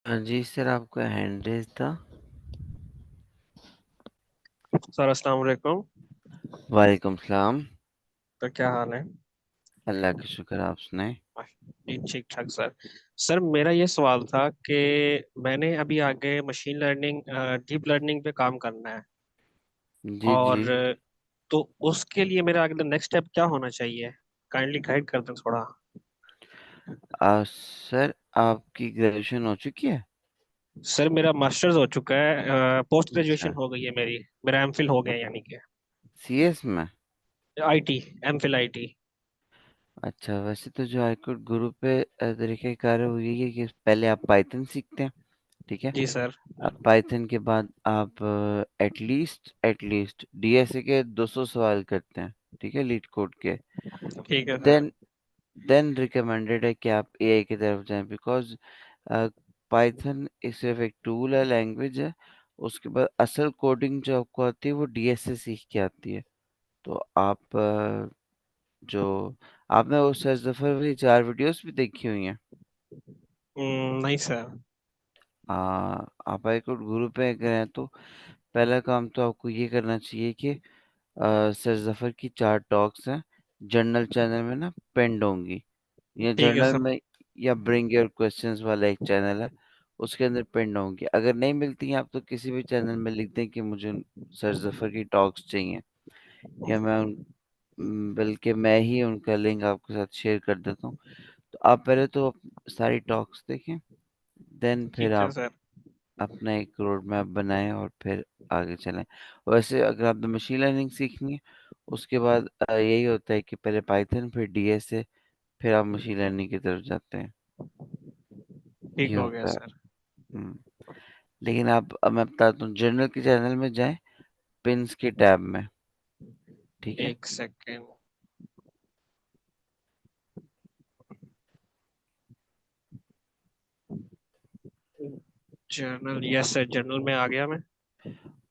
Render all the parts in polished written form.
हाँ जी सर, आपका hand raise था। सर अस्सलाम वालेकुम। वालेकुम सलाम। तो क्या हाल है? अल्लाह का शुक्र, आप सुनाए। जी ठीक ठाक सर। सर मेरा ये सवाल था कि मैंने अभी आगे मशीन लर्निंग डीप लर्निंग पे काम करना है। जी जी। और तो उसके लिए मेरा आगे नेक्स्ट स्टेप क्या होना चाहिए? काइंडली गाइड कर दें थोड़ा। सर, आपकी ग्रेजुएशन हो चुकी है? सर मेरा मास्टर्स हो चुका है, पोस्ट अच्छा। ग्रेजुएशन हो गई है मेरी। मेरा एमफिल हो गया यानी कि सीएस में? IT, MPhil IT. अच्छा, वैसे तो जो हाईकोर्ट गुरु पे तरीके कार्य वो यही है कि पहले आप पाइथन सीखते हैं। ठीक है। जी सर। अब पाइथन के बाद आप एटलीस्ट डीएसए के 200 सवाल करते हैं। ठीक है, लीड कोड के। ठीक है सर। देन देन रिकमेंडेड है कि आप एआई की तरफ जाएं, बिकॉज पाइथन सिर्फ एक टूल है, लैंग्वेज है। उसके बाद असल कोडिंग जो आपको आती है वो डीएस से सीख के आती है। तो आप जो आपने वो सर जफर वाली 4 वीडियोस भी देखी हुई हैं। नहीं सर। आ, आप एक गुरु पे गए हैं तो पहला काम तो आपको ये करना चाहिए कि सर जफर की 4 टॉक्स हैं, जर्नल चैनल में ना पेंड होंगी। ये ठीक है जर्नल सर। में या ब्रिंग योर क्वेश्चंस वाला एक चैनल है, उसके अंदर पिन होंगे। अगर नहीं मिलती हैं आप तो किसी भी चैनल में लिख दें कि मुझे सर जफर की टॉक्स चाहिए, या बल्कि मैं ही उनका लिंक आपके साथ शेयर कर देता हूँ। तो आप पहले तो सारी टॉक्स देखें, देन फिर ठीक है आप सर। अपना एक रोड मैप बनाएं और फिर आगे चलें। वैसे अगर आपने मशीन लर्निंग सीखनी है, उसके बाद यही होता है कि पहले पाइथन फिर डीएसए फिर आप मशीन लर्निंग की तरफ जाते हैं। ठीक ये हो गया होता है। सर। हम्म। लेकिन आप, अब मैं बताता हूँ, जनरल के चैनल में जाएं, पिन्स के टैब में। ठीक है। एक second. Journal, yes sir, journal में आ गया मैं।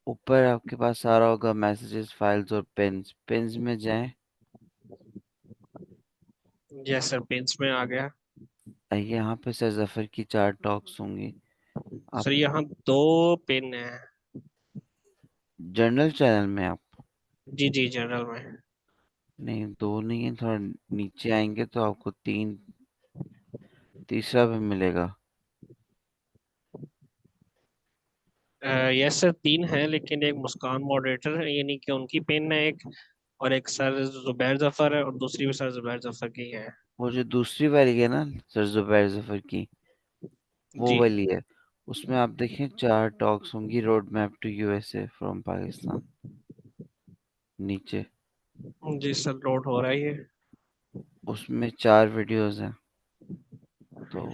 ऊपर आपके पास आ रहा होगा मैसेजेस, फाइल्स और पिन्स। पिन्स में जाएं। यस सर, पेंस में आ गया। यहाँ पे सर जफर की 4 टॉक्स होंगी। आप सर यहाँ दो पेन है। जनरल चैनल में आप, जी जी, जर्नल में। नहीं दो नहीं है, थोड़ा नीचे आएंगे तो आपको तीन, तीसरा भी मिलेगा। यस सर, तीन है लेकिन एक मुस्कान मॉडरेटर है यानी कि उनकी पेन है एक। और एक सर जुबैर जफर है और दूसरी भी सर जुबैर जफर की है। वो जो दूसरी वाली है ना, सर जुबैर जफर की, वो जी। वाली है। उसमें आप देखें 4 टॉक्स होंगी, road map to USA from Pakistan, नीचे। जी सर, लोड हो रहा है ये। उसमें 4 वीडियोस हैं। तो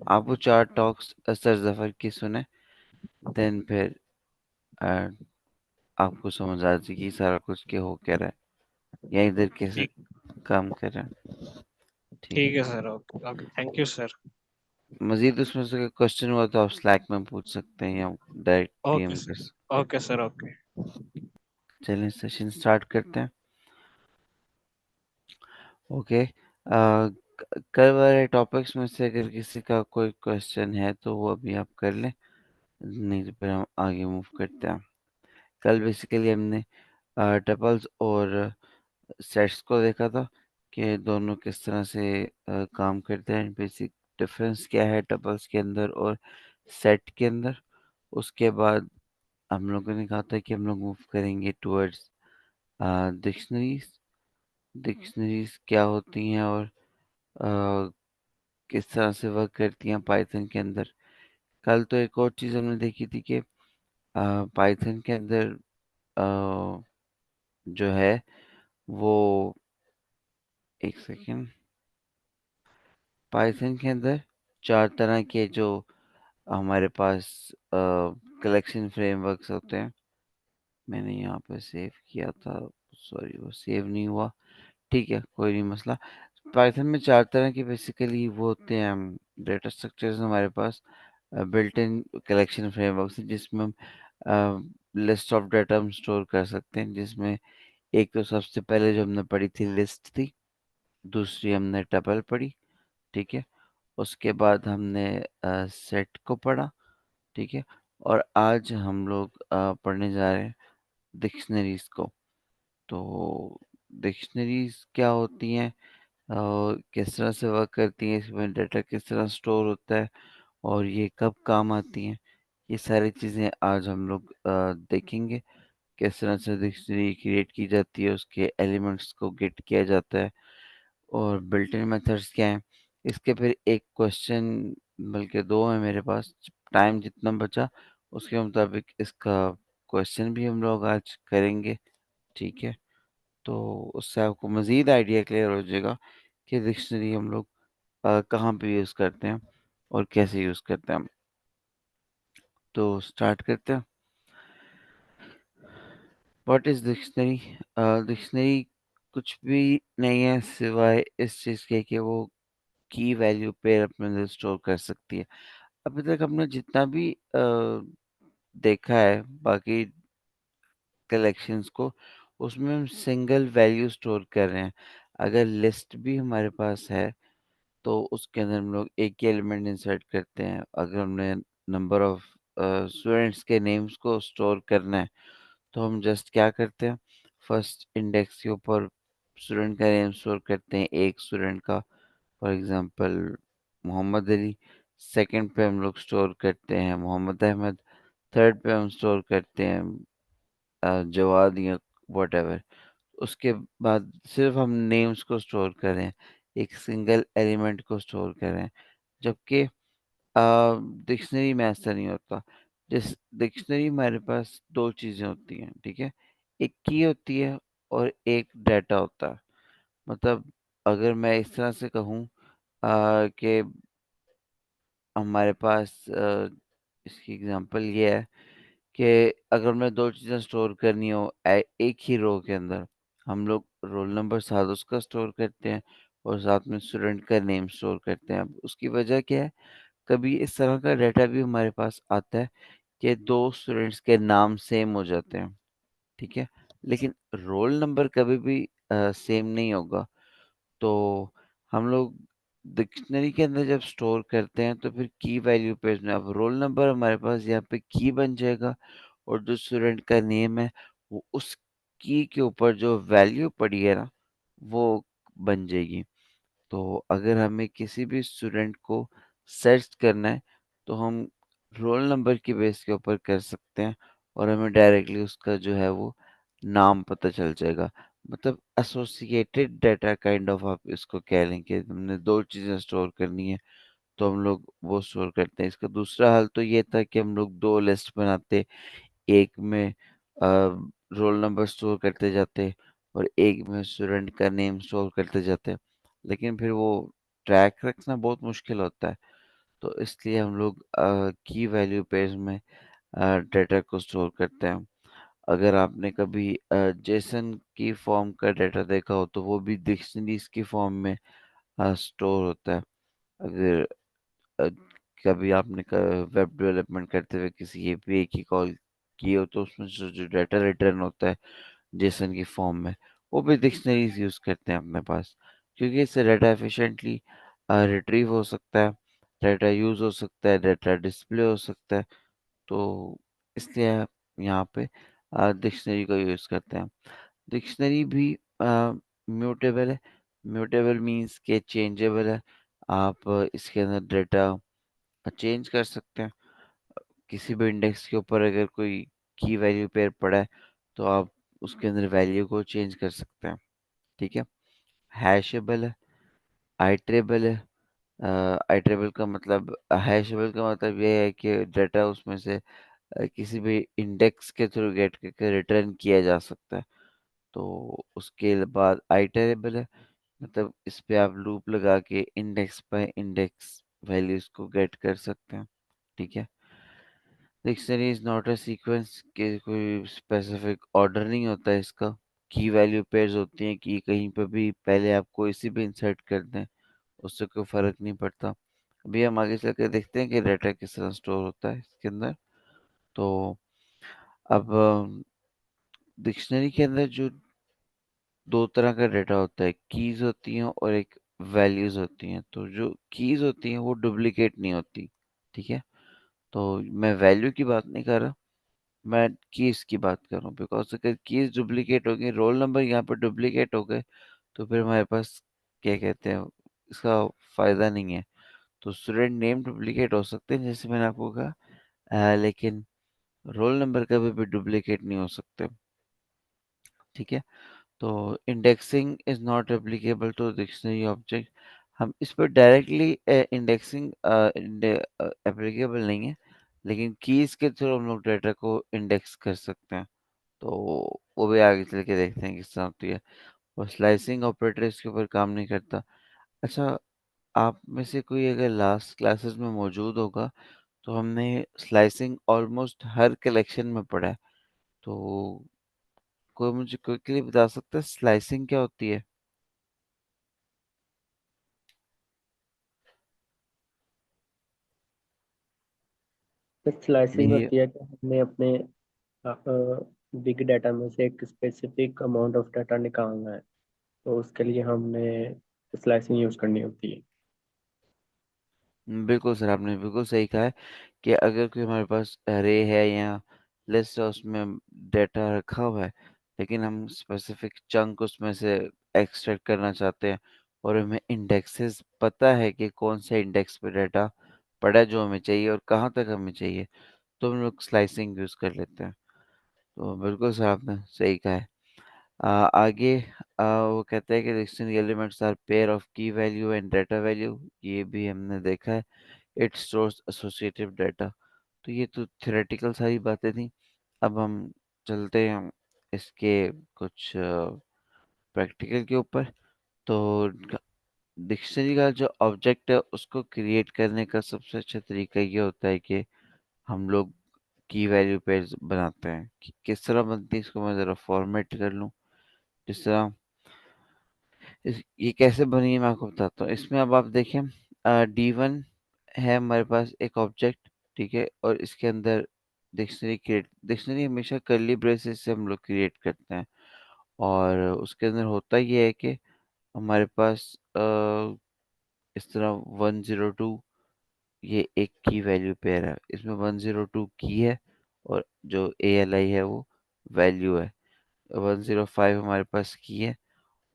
आप वो 4 टॉक्स असर जफर की सुने, देन फिर अ, आपको समझ आ जाएगी कि सारा कुछ क्या हो क्या रहा है, या इधर कैसे ठीक। काम कर रहा है। ठीक है। ठीक है sir, okay okay, thank you sir. Majeed उसमें से क्वेश्चन हुआ तो आप स्लैक में पूछ सकते हैं या डायरेक्ट ओके डीएम कर सर। सकते ओके सर, ओके। हैं। चलिए सेशन स्टार्ट करते हैं। ओके। कल वाले टॉपिक्स में से अगर किसी का कोई क्वेश्चन है तो वो अभी आप कर लें, नहीं तो फिर हम आगे मूव करते हैं। कल बेसिकली हमने टपल्स और सेट्स को देखा था कि दोनों किस तरह से काम करते हैं, बेसिक डिफरेंस क्या है टपल्स के अंदर और सेट के अंदर। उसके बाद हम लोगों ने कहा था कि हम लोग मूव करेंगे टुवर्ड्स डिक्शनरीज। डिक्शनरीज क्या होती हैं और अ, किस तरह से वर्क करती हैं पाइथन के अंदर। कल तो एक और चीज़ हमने देखी थी कि पाइथन के अंदर अ, जो है वो, एक सेकेंड, पाइथन के अंदर 4 तरह के जो हमारे पास कलेक्शन फ्रेमवर्क्स होते हैं। मैंने यहाँ पे सेव किया था, सॉरी वो सेव नहीं हुआ। ठीक है, कोई नहीं मसला। पाइथन में 4 तरह के बेसिकली वो होते हैं डेटा स्ट्रक्चर्स हमारे पास, बिल्ट इन कलेक्शन फ्रेमवर्क है, जिसमें हम लिस्ट ऑफ डाटा हम स्टोर कर सकते हैं। जिसमें एक तो सबसे पहले जो हमने पढ़ी थी लिस्ट थी, दूसरी हमने टपल पढ़ी। ठीक है। उसके बाद हमने सेट को पढ़ा, ठीक है। और आज हम लोग पढ़ने जा रहे हैं डिक्शनरीज को। तो डिक्शनरीज क्या होती हैं, किस तरह से वर्क करती हैं, इसमें डाटा किस तरह स्टोर होता है और ये कब काम आती हैं, ये सारी चीज़ें आज हम लोग देखेंगे। किस तरह से डिक्शनरी क्रिएट की जाती है, उसके एलिमेंट्स को गेट किया जाता है और बिल्ट इन मेथड्स क्या हैं। इसके फिर एक क्वेश्चन, बल्कि दो है मेरे पास, टाइम जितना बचा उसके मुताबिक इसका क्वेश्चन भी हम लोग आज करेंगे, ठीक है। तो उससे आपको मज़ीद आइडिया क्लियर हो जाएगा कि डिक्शनरी हम लोग कहाँ पे यूज़ करते हैं और कैसे यूज़ करते हैं। तो स्टार्ट करते हैं। What is dictionary? डिक्शनरी कुछ भी नहीं है सिवाय इस चीज़ के कि वो की वैल्यू पेयर अपने अंदर स्टोर कर सकती है। अभी तक हमने जितना भी देखा है बाकी कलेक्शंस को, उसमें हम सिंगल वैल्यू स्टोर कर रहे हैं। अगर लिस्ट भी हमारे पास है तो उसके अंदर हम लोग एक ही एलिमेंट इंसर्ट करते हैं। अगर हमने नंबर ऑफ स्टूडेंट्स के नेम्स को स्टोर करना है तो हम जस्ट क्या करते हैं, फर्स्ट इंडेक्स के ऊपर स्टूडेंट का नेम स्टोर करते हैं, एक स्टूडेंट का, for example Mohammed Ali. Second पे हम लोग स्टोर करते हैं मोहम्मद अहमद। थर्ड पे हम स्टोर करते हैं जवाद या वॉटेवर। उसके बाद सिर्फ हम नेम्स को स्टोर कर रहे हैं, एक सिंगल एलिमेंट को स्टोर कर रहे हैं। जबकि डिक्शनरी में ऐसा नहीं होता। जिस डिक्शनरी में हमारे पास दो चीज़ें होती हैं, ठीक है। एक की होती है और एक डाटा होता है। मतलब अगर मैं इस तरह से कहूँ कि हमारे पास इसकी एग्जांपल ये है कि अगर मैं दो चीज़ें स्टोर करनी हो एक ही रो के अंदर, हम लोग रोल नंबर साथ उसका स्टोर करते हैं और साथ में स्टूडेंट का नेम स्टोर करते हैं। अब उसकी वजह क्या है, कभी इस तरह का डाटा भी हमारे पास आता है कि दो स्टूडेंट्स के नाम सेम हो जाते हैं, ठीक है, लेकिन रोल नंबर कभी भी सेम नहीं होगा। तो हम लोग डिक्शनरी के अंदर जब स्टोर करते हैं तो फिर की वैल्यू पेज में अब रोल नंबर हमारे पास यहाँ पे की बन जाएगा और जो स्टूडेंट का नेम है वो उस की के ऊपर जो वैल्यू पड़ी है ना वो बन जाएगी। तो अगर हमें किसी भी स्टूडेंट को सर्च करना है तो हम रोल नंबर की बेस के ऊपर कर सकते हैं और हमें डायरेक्टली उसका जो है वो नाम पता चल जाएगा। मतलब एसोसिएटेड डाटा काइंड ऑफ आप इसको कह लें कि हमने दो चीज़ें स्टोर करनी है तो हम लोग वो स्टोर करते हैं। इसका दूसरा हल तो ये था कि हम लोग दो लिस्ट बनाते, एक में रोल नंबर स्टोर करते जाते और एक में स्टूडेंट का नेम स्टोर करते जाते, लेकिन फिर वो ट्रैक रखना बहुत मुश्किल होता है। तो इसलिए हम लोग की वैल्यू पेज में डाटा को स्टोर करते हैं। अगर आपने कभी जेसन की फॉर्म का डाटा देखा हो तो वो भी डिक्शनरीज की फॉर्म में स्टोर होता है। अगर अ, कभी आपने वेब डेवलपमेंट करते हुए किसी एपीआई की कॉल की हो तो उसमें जो डाटा रिटर्न होता है जेसन की फॉर्म में, वो भी डिक्शनरीज यूज करते हैं अपने पास, क्योंकि इससे डाटा एफिशिएंटली रिट्रीव हो सकता है, डाटा यूज हो सकता है, डाटा डिस्प्ले हो सकता है। तो इसलिए आप यहाँ पे डिक्शनरी का यूज करते हैं। डिक्शनरी भी म्यूटेबल है। म्यूटेबल मीन्स के चेंजेबल है। आप इसके अंदर डाटा चेंज कर सकते हैं। किसी भी इंडेक्स के ऊपर अगर कोई की वैल्यू पेयर पड़ा है तो आप उसके अंदर वैल्यू को चेंज कर सकते हैं, ठीक है। हैशेबल है, आइटरेबल है। आइटरेबल का मतलब, हैशेबल का मतलब ये है कि डाटा उसमें से किसी भी इंडेक्स के थ्रू गेट करके रिटर्न किया जा सकता है। तो उसके बाद आइटरेबल है, मतलब इस पे आप लूप लगा के इंडेक्स बाय इंडेक्स वैल्यूज को गेट कर सकते हैं, ठीक है। Dictionary is not a sequence के कोई स्पेसिफिक ऑर्डर नहीं होता है इसका। की वैल्यू पेयर्स होती हैं कि कहीं पर भी पहले आप कोई सी भी इंसर्ट कर दें उससे कोई फर्क नहीं पड़ता। अभी हम आगे चलकर देखते हैं कि डाटा किस तरह स्टोर होता है इसके अंदर। तो अब डिक्शनरी के अंदर जो दो तरह का डाटा होता है, कीज होती हैं और एक वैल्यूज होती हैं, तो जो कीज होती हैं वो डुप्लीकेट नहीं होती। ठीक है, तो मैं वैल्यू की बात नहीं कर रहा, मैं कीज की बात कर रहा हूँ। बिकॉज अगर कीज डुप्लीकेट हो गई, रोल नंबर यहाँ पर डुप्लीकेट हो गए, तो फिर हमारे पास क्या कहते हैं, इसका फायदा नहीं है। तो स्टूडेंट नेम डुप्लीकेट हो सकते हैं जैसे मैंने आपको कहा, लेकिन रोल नंबर कभी भी डुप्लीकेट नहीं हो सकते। ठीक है, तो indexing is not applicable to dictionary object. हम इस पर डायरेक्टली इंडेक्सिंग एप्लीकेबल नहीं है, लेकिन कीज के थ्रू हम लोग डाटा को इंडेक्स कर सकते हैं। तो वो भी आगे चल के देखते हैं किस तरह होती है। और स्लाइसिंग ऑपरेटर इसके ऊपर काम नहीं करता। अच्छा, आप में से कोई अगर लास्ट क्लासेस में मौजूद होगा, तो हमने स्लाइसिंग ऑलमोस्ट हर कलेक्शन में पढ़ा है। तो कोई मुझे क्विकली बता सकता है स्लाइसिंग क्या होती है? स्लाइसिंग ये होती है कि हमने अपने बिग डाटा में से एक स्पेसिफिक अमाउंट ऑफ डाटा निकालना है, तो उसके लिए हमने स्लाइसिंग यूज करनी होती है। बिल्कुल सर, आपने बिल्कुल सही कहा है कि अगर कोई हमारे पास अरे है या लिस्ट है, उसमें डाटा रखा हुआ है, लेकिन हम स्पेसिफिक चंक उसमें से एक्सट्रैक्ट करना चाहते हैं, और हमें इंडेक्सेस पता है कि कौन से इंडेक्स पे डाटा पड़ा है जो हमें चाहिए और कहाँ तक हमें चाहिए, तो हम लोग स्लाइसिंग यूज कर लेते हैं। तो बिल्कुल सर, आपने सही कहा है। आगे वो कहता है कि dictionary elements are pair of key value and data value. ये भी हमने देखा है। It stores associative data. तो ये तो थ्योरेटिकल सारी बातें थी। अब हम चलते हैं इसके कुछ प्रैक्टिकल के ऊपर। तो डिक्शनरी का जो ऑब्जेक्ट है उसको क्रिएट करने का सबसे अच्छा तरीका ये होता है कि हम लोग की वैल्यू पेयर्स बनाते हैं। किस तरह बनती है इसको मैं ज़रा फॉर्मेट कर लूँ। जिस तरह ये कैसे बनी है मैं आपको बताता हूँ। इसमें अब आप देखें, D1 है हमारे पास एक ऑब्जेक्ट। ठीक है, और इसके अंदर डिक्शनरी हमेशा कर्ली ब्रेसेस से हम लोग क्रिएट करते हैं। और उसके अंदर होता ये है कि हमारे पास इस तरह 102 ये एक की वैल्यू पेयर है। इसमें 102 की है, और जो ALI है वो वैल्यू है। 105 हमारे पास की है,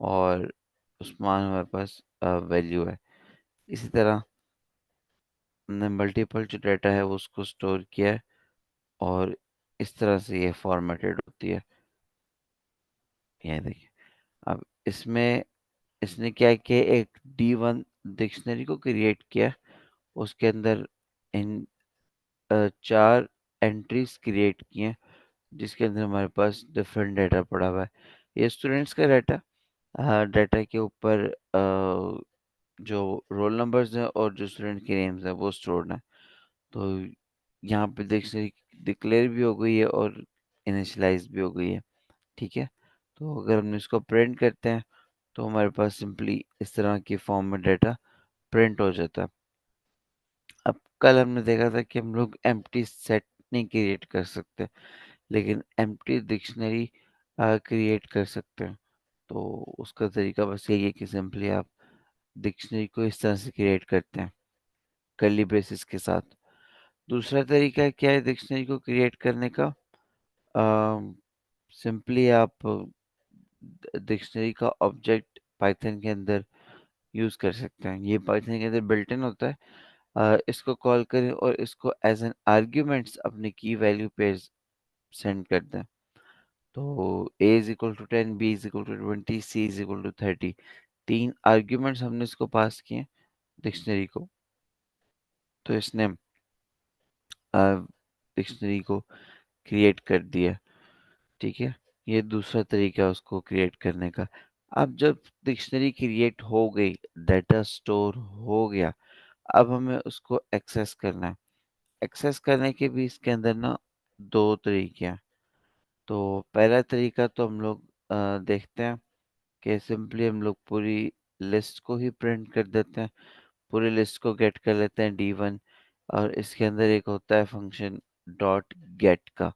और उस्मान हमारे पास वैल्यू है। इसी तरह हमने मल्टीपल जो डाटा है वो उसको स्टोर किया है, और इस तरह से ये फॉर्मेटेड होती है। ये देखिए, अब इसमें इसने क्या किया, एक D1 डिक्शनरी को क्रिएट किया। उसके अंदर इन 4 एंट्रीज क्रिएट की हैं, जिसके अंदर हमारे पास डिफरेंट डाटा पड़ा हुआ है। ये स्टूडेंट्स का डाटा, डाटा के ऊपर जो रोल नंबर्स हैं और जो स्टूडेंट के नेम्स हैं वो स्टोर्ड हैं। तो यहाँ पे डिक्शनरी डिक्लेयर भी हो गई है और इनिशियलाइज भी हो गई है। ठीक है, तो अगर हम इसको प्रिंट करते हैं, तो हमारे पास सिंपली इस तरह की फॉर्म में डाटा प्रिंट हो जाता है। अब कल हमने देखा था कि हम लोग एम्प्टी सेट नहीं क्रिएट कर सकते, लेकिन एम्प्टी डिक्शनरी क्रिएट कर सकते हैं। तो उसका तरीका बस यही है कि सिंपली आप डिक्शनरी को इस तरह से क्रिएट करते हैं, कर्ली ब्रेसेस के साथ। दूसरा तरीका क्या है डिक्शनरी को क्रिएट करने का? सिंपली आप डिक्शनरी का ऑब्जेक्ट पाइथन के अंदर यूज कर सकते हैं। ये पाइथन के अंदर बिल्ट इन होता है। इसको कॉल करें और इसको एज एन आर्ग्यूमेंट्स अपनी की वैल्यू पे सेंड कर दें। तो a is equal to 10, b is equal to 20, c is equal to 30। 3 arguments हमने इसको पास किए डिक्शनरी को। तो इसने डिक्शनरी को क्रिएट कर दिया। ठीक है, ये दूसरा तरीका है उसको क्रिएट करने का। अब जब डिक्शनरी क्रिएट हो गई, डाटा स्टोर हो गया, अब हमें उसको एक्सेस करना है। एक्सेस करने के भी इसके अंदर ना 2 तरीके हैं। तो पहला तरीका तो हम लोग देखते हैं कि सिंपली हम लोग पूरी लिस्ट को ही प्रिंट कर देते हैं। पूरी लिस्ट को गेट कर लेते हैं D1, और इसके अंदर एक होता है फंक्शन डॉट गेट का।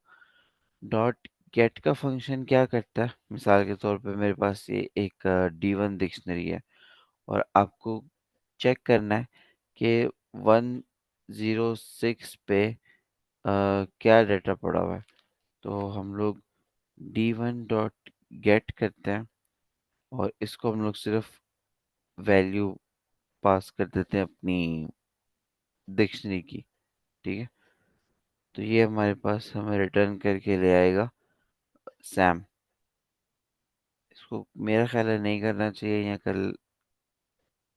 डॉट गेट का फंक्शन क्या करता है? मिसाल के तौर पे मेरे पास ये एक D1 डिक्शनरी है, और आपको चेक करना है कि 106 पे क्या डेटा पड़ा हुआ है। तो हम लोग d1 डॉट गेट करते हैं और इसको हम लोग सिर्फ वैल्यू पास कर देते हैं अपनी डिक्शनरी की। ठीक है, तो ये हमारे पास हमें रिटर्न करके ले आएगा सैम। इसको मेरा ख्याल है नहीं करना चाहिए, या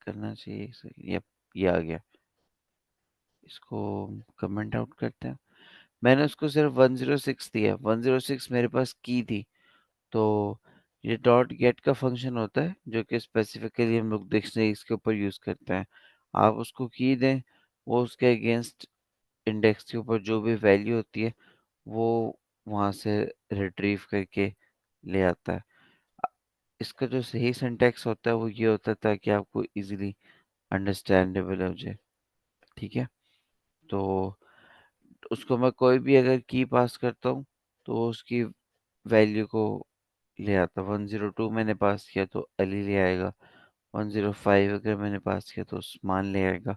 करना चाहिए ये आ गया। इसको कमेंट आउट करते हैं। मैंने उसको सिर्फ 106 दिया, 106 मेरे पास की थी। तो ये डॉट गेट का फंक्शन होता है जो कि स्पेसिफिकली हम लोग डिक्शनरीज के ऊपर यूज करते हैं। आप उसको की दें, वो उसके अगेंस्ट इंडेक्स के ऊपर जो भी वैल्यू होती है वो वहां से रिट्रीव करके ले आता है। अ, इसका जो सही सिंटैक्स होता है वो ये होता है ताकि आपको इजीली अंडरस्टैंडेबल हो जाए। ठीक है, तो उसको मैं कोई भी अगर की पास करता हूँ तो वो उसकी वैल्यू को ले आता। 102 मैंने पास किया तो अली ले आएगा, 105 अगर मैंने पास किया तो उस्मान ले आएगा।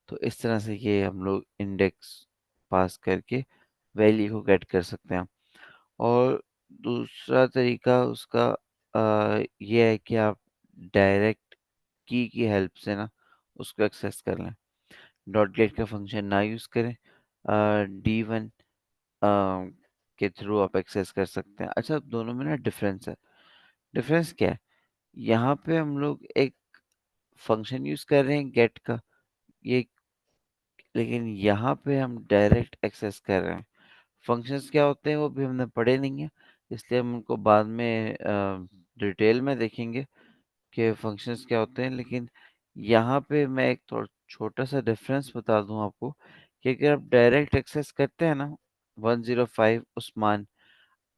तो इस तरह से ये हम लोग इंडेक्स पास करके वैल्यू को गेट कर सकते हैं। और दूसरा तरीका उसका ये है कि आप डायरेक्ट की हेल्प से ना उसको एक्सेस कर लें। डॉट गेट का फंक्शन ना यूज करें, d1 के थ्रू आप एक्सेस कर सकते हैं। अच्छा, दोनों में ना डिफरेंस है। डिफरेंस क्या है? यहाँ पे हम लोग एक फंक्शन यूज कर रहे हैं गेट का, ये, लेकिन यहाँ पे हम डायरेक्ट एक्सेस कर रहे हैं। फंक्शंस क्या होते हैं वो भी हमने पढ़े नहीं है, इसलिए हम उनको बाद में डिटेल में देखेंगे कि फंक्शंस क्या होते हैं। लेकिन यहाँ पे मैं एक थोड़ा छोटा सा डिफरेंस बता दूं आपको कि अगर आप डायरेक्ट एक्सेस करते हैं ना 105 उस्मान,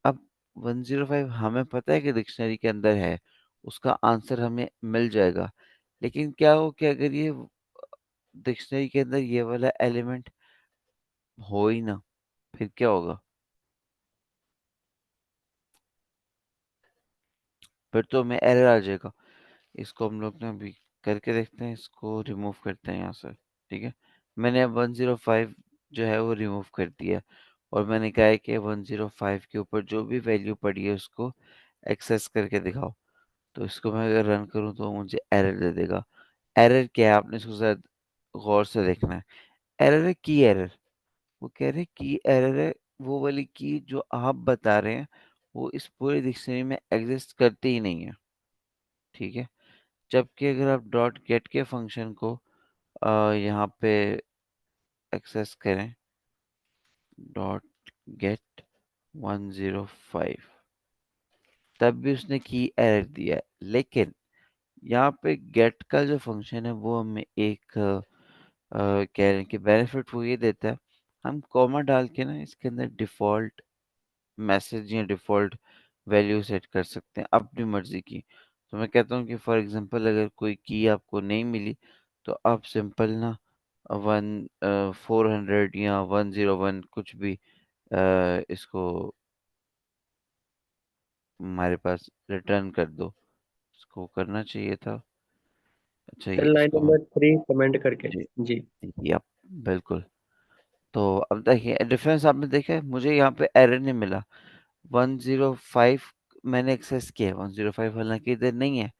अब 105 हमें पता है कि डिक्शनरी के अंदर है, उसका आंसर हमें मिल जाएगा। लेकिन क्या हो कि अगर ये डिक्शनरी के अंदर ये वाला एलिमेंट हो ही ना, फिर क्या होगा? फिर तो हमें एरर आ जाएगा। इसको हम लोग ना अभी करके देखते हैं, इसको रिमूव करते हैं यहाँ से। ठीक है, मैंने अब 105 जो है वो रिमूव कर दिया और मैंने कहा है कि 105 के ऊपर जो भी वैल्यू पड़ी है उसको एक्सेस करके दिखाओ। तो इसको मैं अगर रन करूँ तो मुझे एरर दे देगा। एरर क्या है, आपने इसको शायद गौर से देखना है। एरर है की एरर। वो कह रहे हैं की एरर है वो वाली की जो आप बता रहे हैं वो इस पूरे डिक्शनरी में एग्जिस्ट करती ही नहीं है। ठीक है, जबकि अगर आप डॉट गेट के फंक्शन को यहाँ पे एक्सेस करें, डॉट गेट 105, तब भी उसने की एरर दिया है। लेकिन यहाँ पे गेट का जो फंक्शन है वो हमें एक कह रहे हैं कि बेनिफिट वो ये देता है, हम कॉमा डाल के ना इसके अंदर डिफॉल्ट मैसेज या डिफॉल्ट वैल्यू सेट कर सकते हैं अपनी मर्जी की। तो मैं कहता हूँ कि फॉर एग्जांपल अगर कोई की आपको नहीं मिली तो आप सिंपल ना 400 या 101 कुछ भी इसको हमारे पास रिटर्न कर दो। इसको करना चाहिए था। अच्छा, ये चल लाइन इसको हम नंबर 3 कमेंट करके। जी जी। जी, आप बिल्कुल। तो अब देखिए डिफरेंस आपने देखा है, मुझे यहाँ पे एरर नहीं मिला। 105 मैंने एक्सेस किया है, 105 हालांकि इधर नहीं है,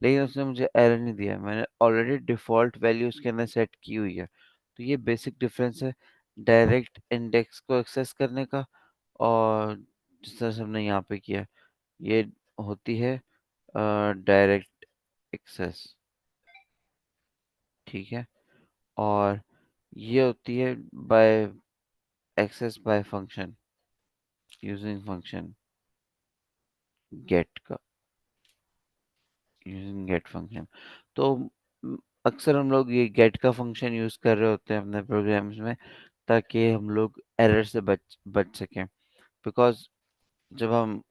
लेकिन उसने मुझे एरर नहीं दिया। मैंने ऑलरेडी डिफ़ॉल्ट वैल्यू उसके अंदर सेट की हुई है। तो ये बेसिक डिफरेंस है डायरेक्ट इंडेक्स को एक्सेस करने का और जिस तरह से हमने यहाँ पे किया। ये होती है डायरेक्ट एक्सेस। ठीक है, और ये होती है by access by function, using function get का, यूजिंग गेट फंक्शन। तो म, अक्सर हम लोग ये गेट का फंक्शन यूज कर रहे होते हैं अपने प्रोग्राम्स में ताकि हम लोग एरर से बच बच सकें। बिकॉज जब हम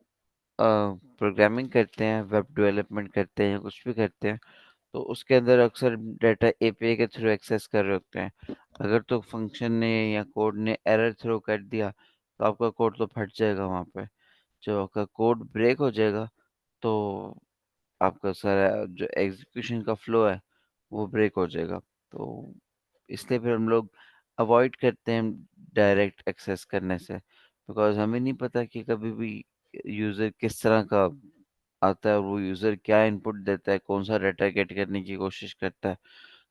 प्रोग्रामिंग करते हैं, वेब डेवलपमेंट करते हैं या कुछ भी करते हैं तो उसके अंदर अक्सर डाटा एपीआई के थ्रू एक्सेस कर रहे होते हैं। अगर तो फंक्शन ने या कोड ने एरर थ्रो कर दिया तो आपका कोड तो फट जाएगा वहाँ पे। जब आपका कोड ब्रेक हो जाएगा तो आपका सारा जो एग्जीक्यूशन का फ्लो है वो ब्रेक हो जाएगा। तो इसलिए फिर हम लोग अवॉइड करते हैं डायरेक्ट एक्सेस करने से, बिकॉज़ हमें नहीं पता कि कभी भी यूज़र किस तरह का आता है और वो यूज़र क्या इनपुट देता है, कौन सा डाटा गेट करने की कोशिश करता है।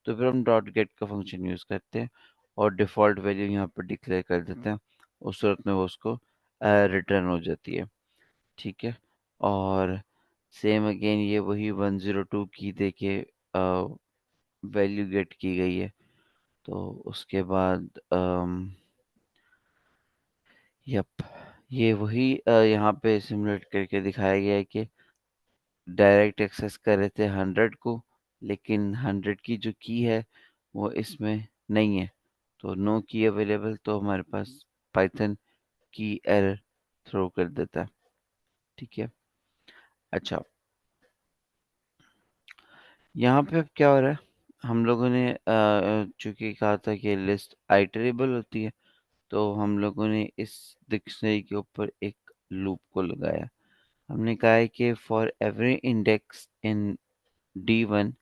तो फिर हम डॉट गेट का फंक्शन यूज़ करते हैं और डिफ़ॉल्ट वैल्यू यहाँ पर डिक्लेयर कर देते हैं। उस सूरत में वो उसको रिटर्न हो जाती है। ठीक है? और सेम अगेन ये वही 102 की देके वैल्यू गेट की गई है। तो उसके बाद यप, ये वही यहाँ पे सिमुलेट करके दिखाया गया है कि डायरेक्ट एक्सेस कर रहे थे 100 को, लेकिन 100 की जो की है वो इसमें नहीं है। तो नो की अवेलेबल, तो हमारे पास पाइथन की एरर थ्रो कर देता है। ठीक है? अच्छा, यहाँ पे अब क्या हो रहा है, हम लोगों ने चूंकि कहा था कि लिस्ट आइटरेबल होती है, तो हम लोगों ने इस डिक्शनरी के ऊपर एक लूप को लगाया। हमने कहा है कि for every index in D1,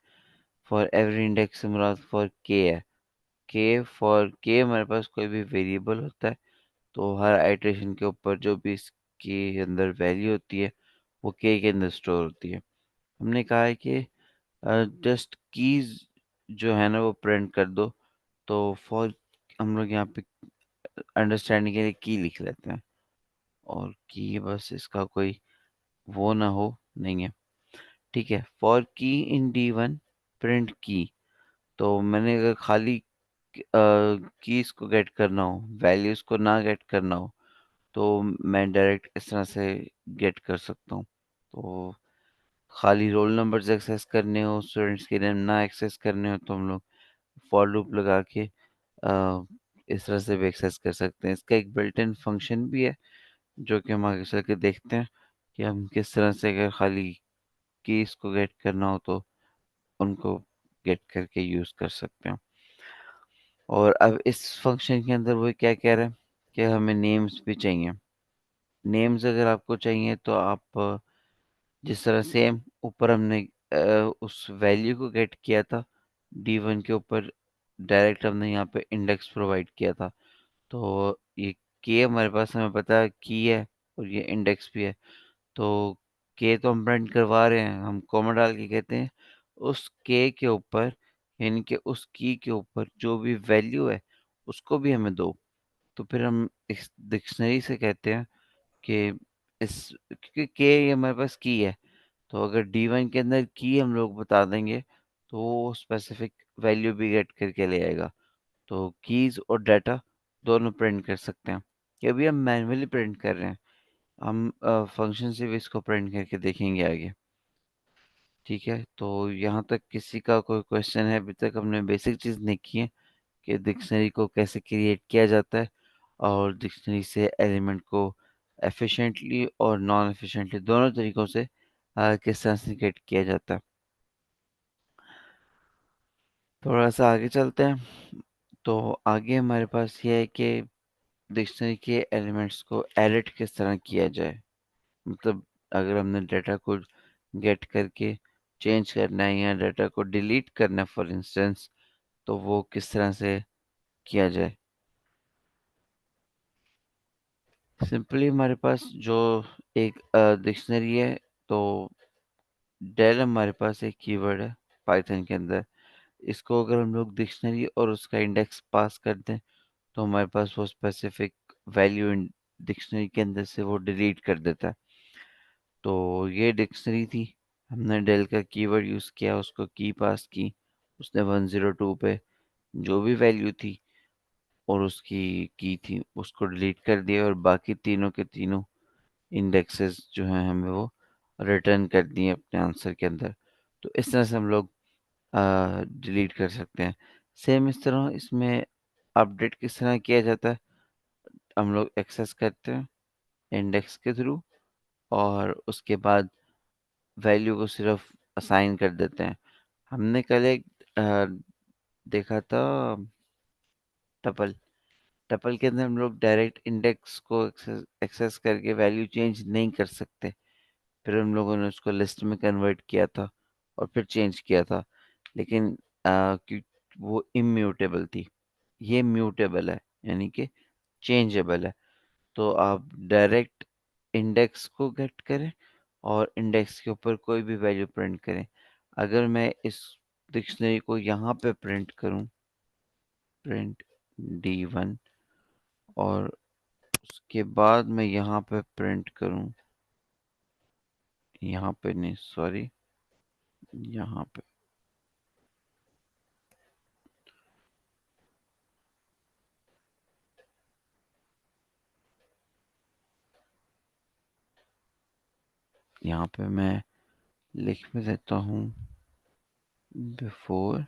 for every index से मुराद फॉर के है। के हमारे पास कोई भी वेरिएबल होता है, तो हर आइटरेशन के ऊपर जो भी इसके अंदर वैल्यू होती है वो के अंदर स्टोर होती है। हमने कहा है कि जस्ट कीज जो है ना वो प्रिंट कर दो। तो फॉर हम लोग यहाँ पे अंडरस्टैंडिंग के लिए की लिख लेते हैं, और की बस इसका कोई वो ना हो, नहीं है। ठीक है, फॉर की इन D1 प्रिंट की। तो मैंने अगर खाली कीज को गेट करना हो, वैल्यूज को ना गेट करना हो, तो मैं डायरेक्ट इस तरह से गेट कर सकता हूँ। तो खाली रोल नंबर्स एक्सेस करने हो, स्टूडेंट्स के नेम ना एक्सेस करने हो, तो हम लोग फॉर लूप लगा के इस तरह से भी एक्सेस कर सकते हैं। इसका एक बिल्ट इन फंक्शन भी है, जो कि हम आगे चल के देखते हैं कि हम किस तरह से अगर खाली कीज को गेट करना हो तो उनको गेट करके यूज कर सकते हैं। और अब इस फंक्शन के अंदर वो क्या कह रहा है कि हमें नेम्स भी चाहिए। नेम्स अगर आपको चाहिए तो आप जिस तरह सेम ऊपर हमने उस वैल्यू को गेट किया था D1 के ऊपर, डायरेक्ट हमने यहाँ पे इंडेक्स प्रोवाइड किया था। तो ये के हमारे पास हमें पता है की है, और ये इंडेक्स भी है। तो के तो हम प्रिंट करवा रहे हैं, हम कॉमा डाल के कहते हैं उस के ऊपर, यानी कि उस की के ऊपर जो भी वैल्यू है उसको भी हमें दो। तो फिर हम इस डिक्शनरी से कहते हैं कि इस, क्योंकि के ये हमारे पास की है, तो अगर D1 के अंदर की हम लोग बता देंगे तो वो स्पेसिफिक वैल्यू भी गेट करके ले आएगा। तो कीज और डाटा दोनों प्रिंट कर सकते हैं। ये अभी हम मैन्युअली प्रिंट कर रहे हैं, हम फंक्शन से भी इसको प्रिंट करके देखेंगे आगे। ठीक है, तो यहाँ तक किसी का कोई क्वेश्चन है? अभी तक हमने बेसिक चीज़ देखी है कि डिक्शनरी को कैसे क्रिएट किया जाता है, और डिक्शनरी से एलिमेंट को एफिशिएंटली और नॉन एफिशिएंटली दोनों तरीकों से किस तरह से क्रिएट किया जाता है। थोड़ा सा आगे चलते हैं। तो आगे हमारे पास ये है कि डिक्शनरी के एलिमेंट्स को एडिट किस तरह किया जाए। मतलब अगर हमने डाटा को गेट करके चेंज करना है या डाटा को डिलीट करना है फॉर इंस्टेंस, तो वो किस तरह से किया जाए। सिंपली हमारे पास जो एक डिक्शनरी है, तो डेल हमारे पास एक कीवर्ड है पाइथन के अंदर। इसको अगर हम लोग डिक्शनरी और उसका इंडेक्स पास कर दें, तो हमारे पास वो स्पेसिफिक वैल्यू इन डिक्शनरी के अंदर से वो डिलीट कर देता है। तो ये डिक्शनरी थी, हमने डेल का कीवर्ड यूज़ किया, उसको की पास की, उसने 102 पे जो भी वैल्यू थी और उसकी की थी उसको डिलीट कर दिया, और बाकी तीनों के तीनों इंडेक्सेस जो हैं हमें वो रिटर्न कर दिए अपने आंसर के अंदर। तो इस तरह से हम लोग डिलीट कर सकते हैं। सेम इस तरह इसमें अपडेट किस तरह किया जाता है, हम लोग एक्सेस करते हैं इंडेक्स के थ्रू, और उसके बाद वैल्यू को सिर्फ असाइन कर देते हैं। हमने कल एक अ, देखा था टपल। टपल के अंदर हम लोग डायरेक्ट इंडेक्स को एक्सेस करके वैल्यू चेंज नहीं कर सकते। फिर हम लोगों ने उसको लिस्ट में कन्वर्ट किया था और फिर चेंज किया था। लेकिन क्यों, वो इम्यूटेबल थी, ये म्यूटेबल है, यानी कि चेंजेबल है। तो आप डायरेक्ट इंडेक्स को गेट करें और इंडेक्स के ऊपर कोई भी वैल्यू प्रिंट करें। अगर मैं इस डिक्शनरी को यहाँ पे प्रिंट करूँ, प्रिंट D1, और उसके बाद मैं यहाँ पे प्रिंट करूँ, यहाँ पे नहीं, सॉरी, यहाँ पे, यहाँ पे मैं लिख में देता हूँ बिफोर,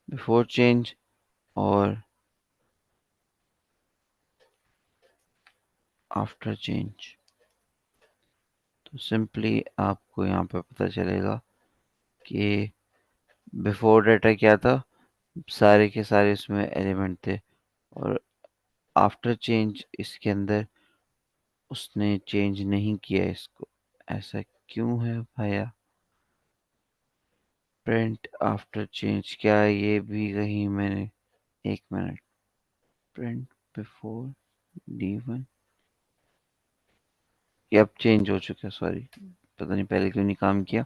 बिफोर चेंज और आफ्टर चेंज। तो सिंपली आपको यहाँ पे पता चलेगा कि बिफोर डाटा क्या था, सारे के सारे इसमें एलिमेंट थे, और आफ्टर चेंज इसके अंदर उसने चेंज नहीं किया इसको। ऐसा क्यों है भैया? प्रिंट आफ्टर चेंज, क्या ये भी कहीं मैंने, एक मिनट, प्रिंट बिफोर D1, ये अब चेंज हो चुका है, सॉरी, पता नहीं पहले क्यों नहीं काम किया।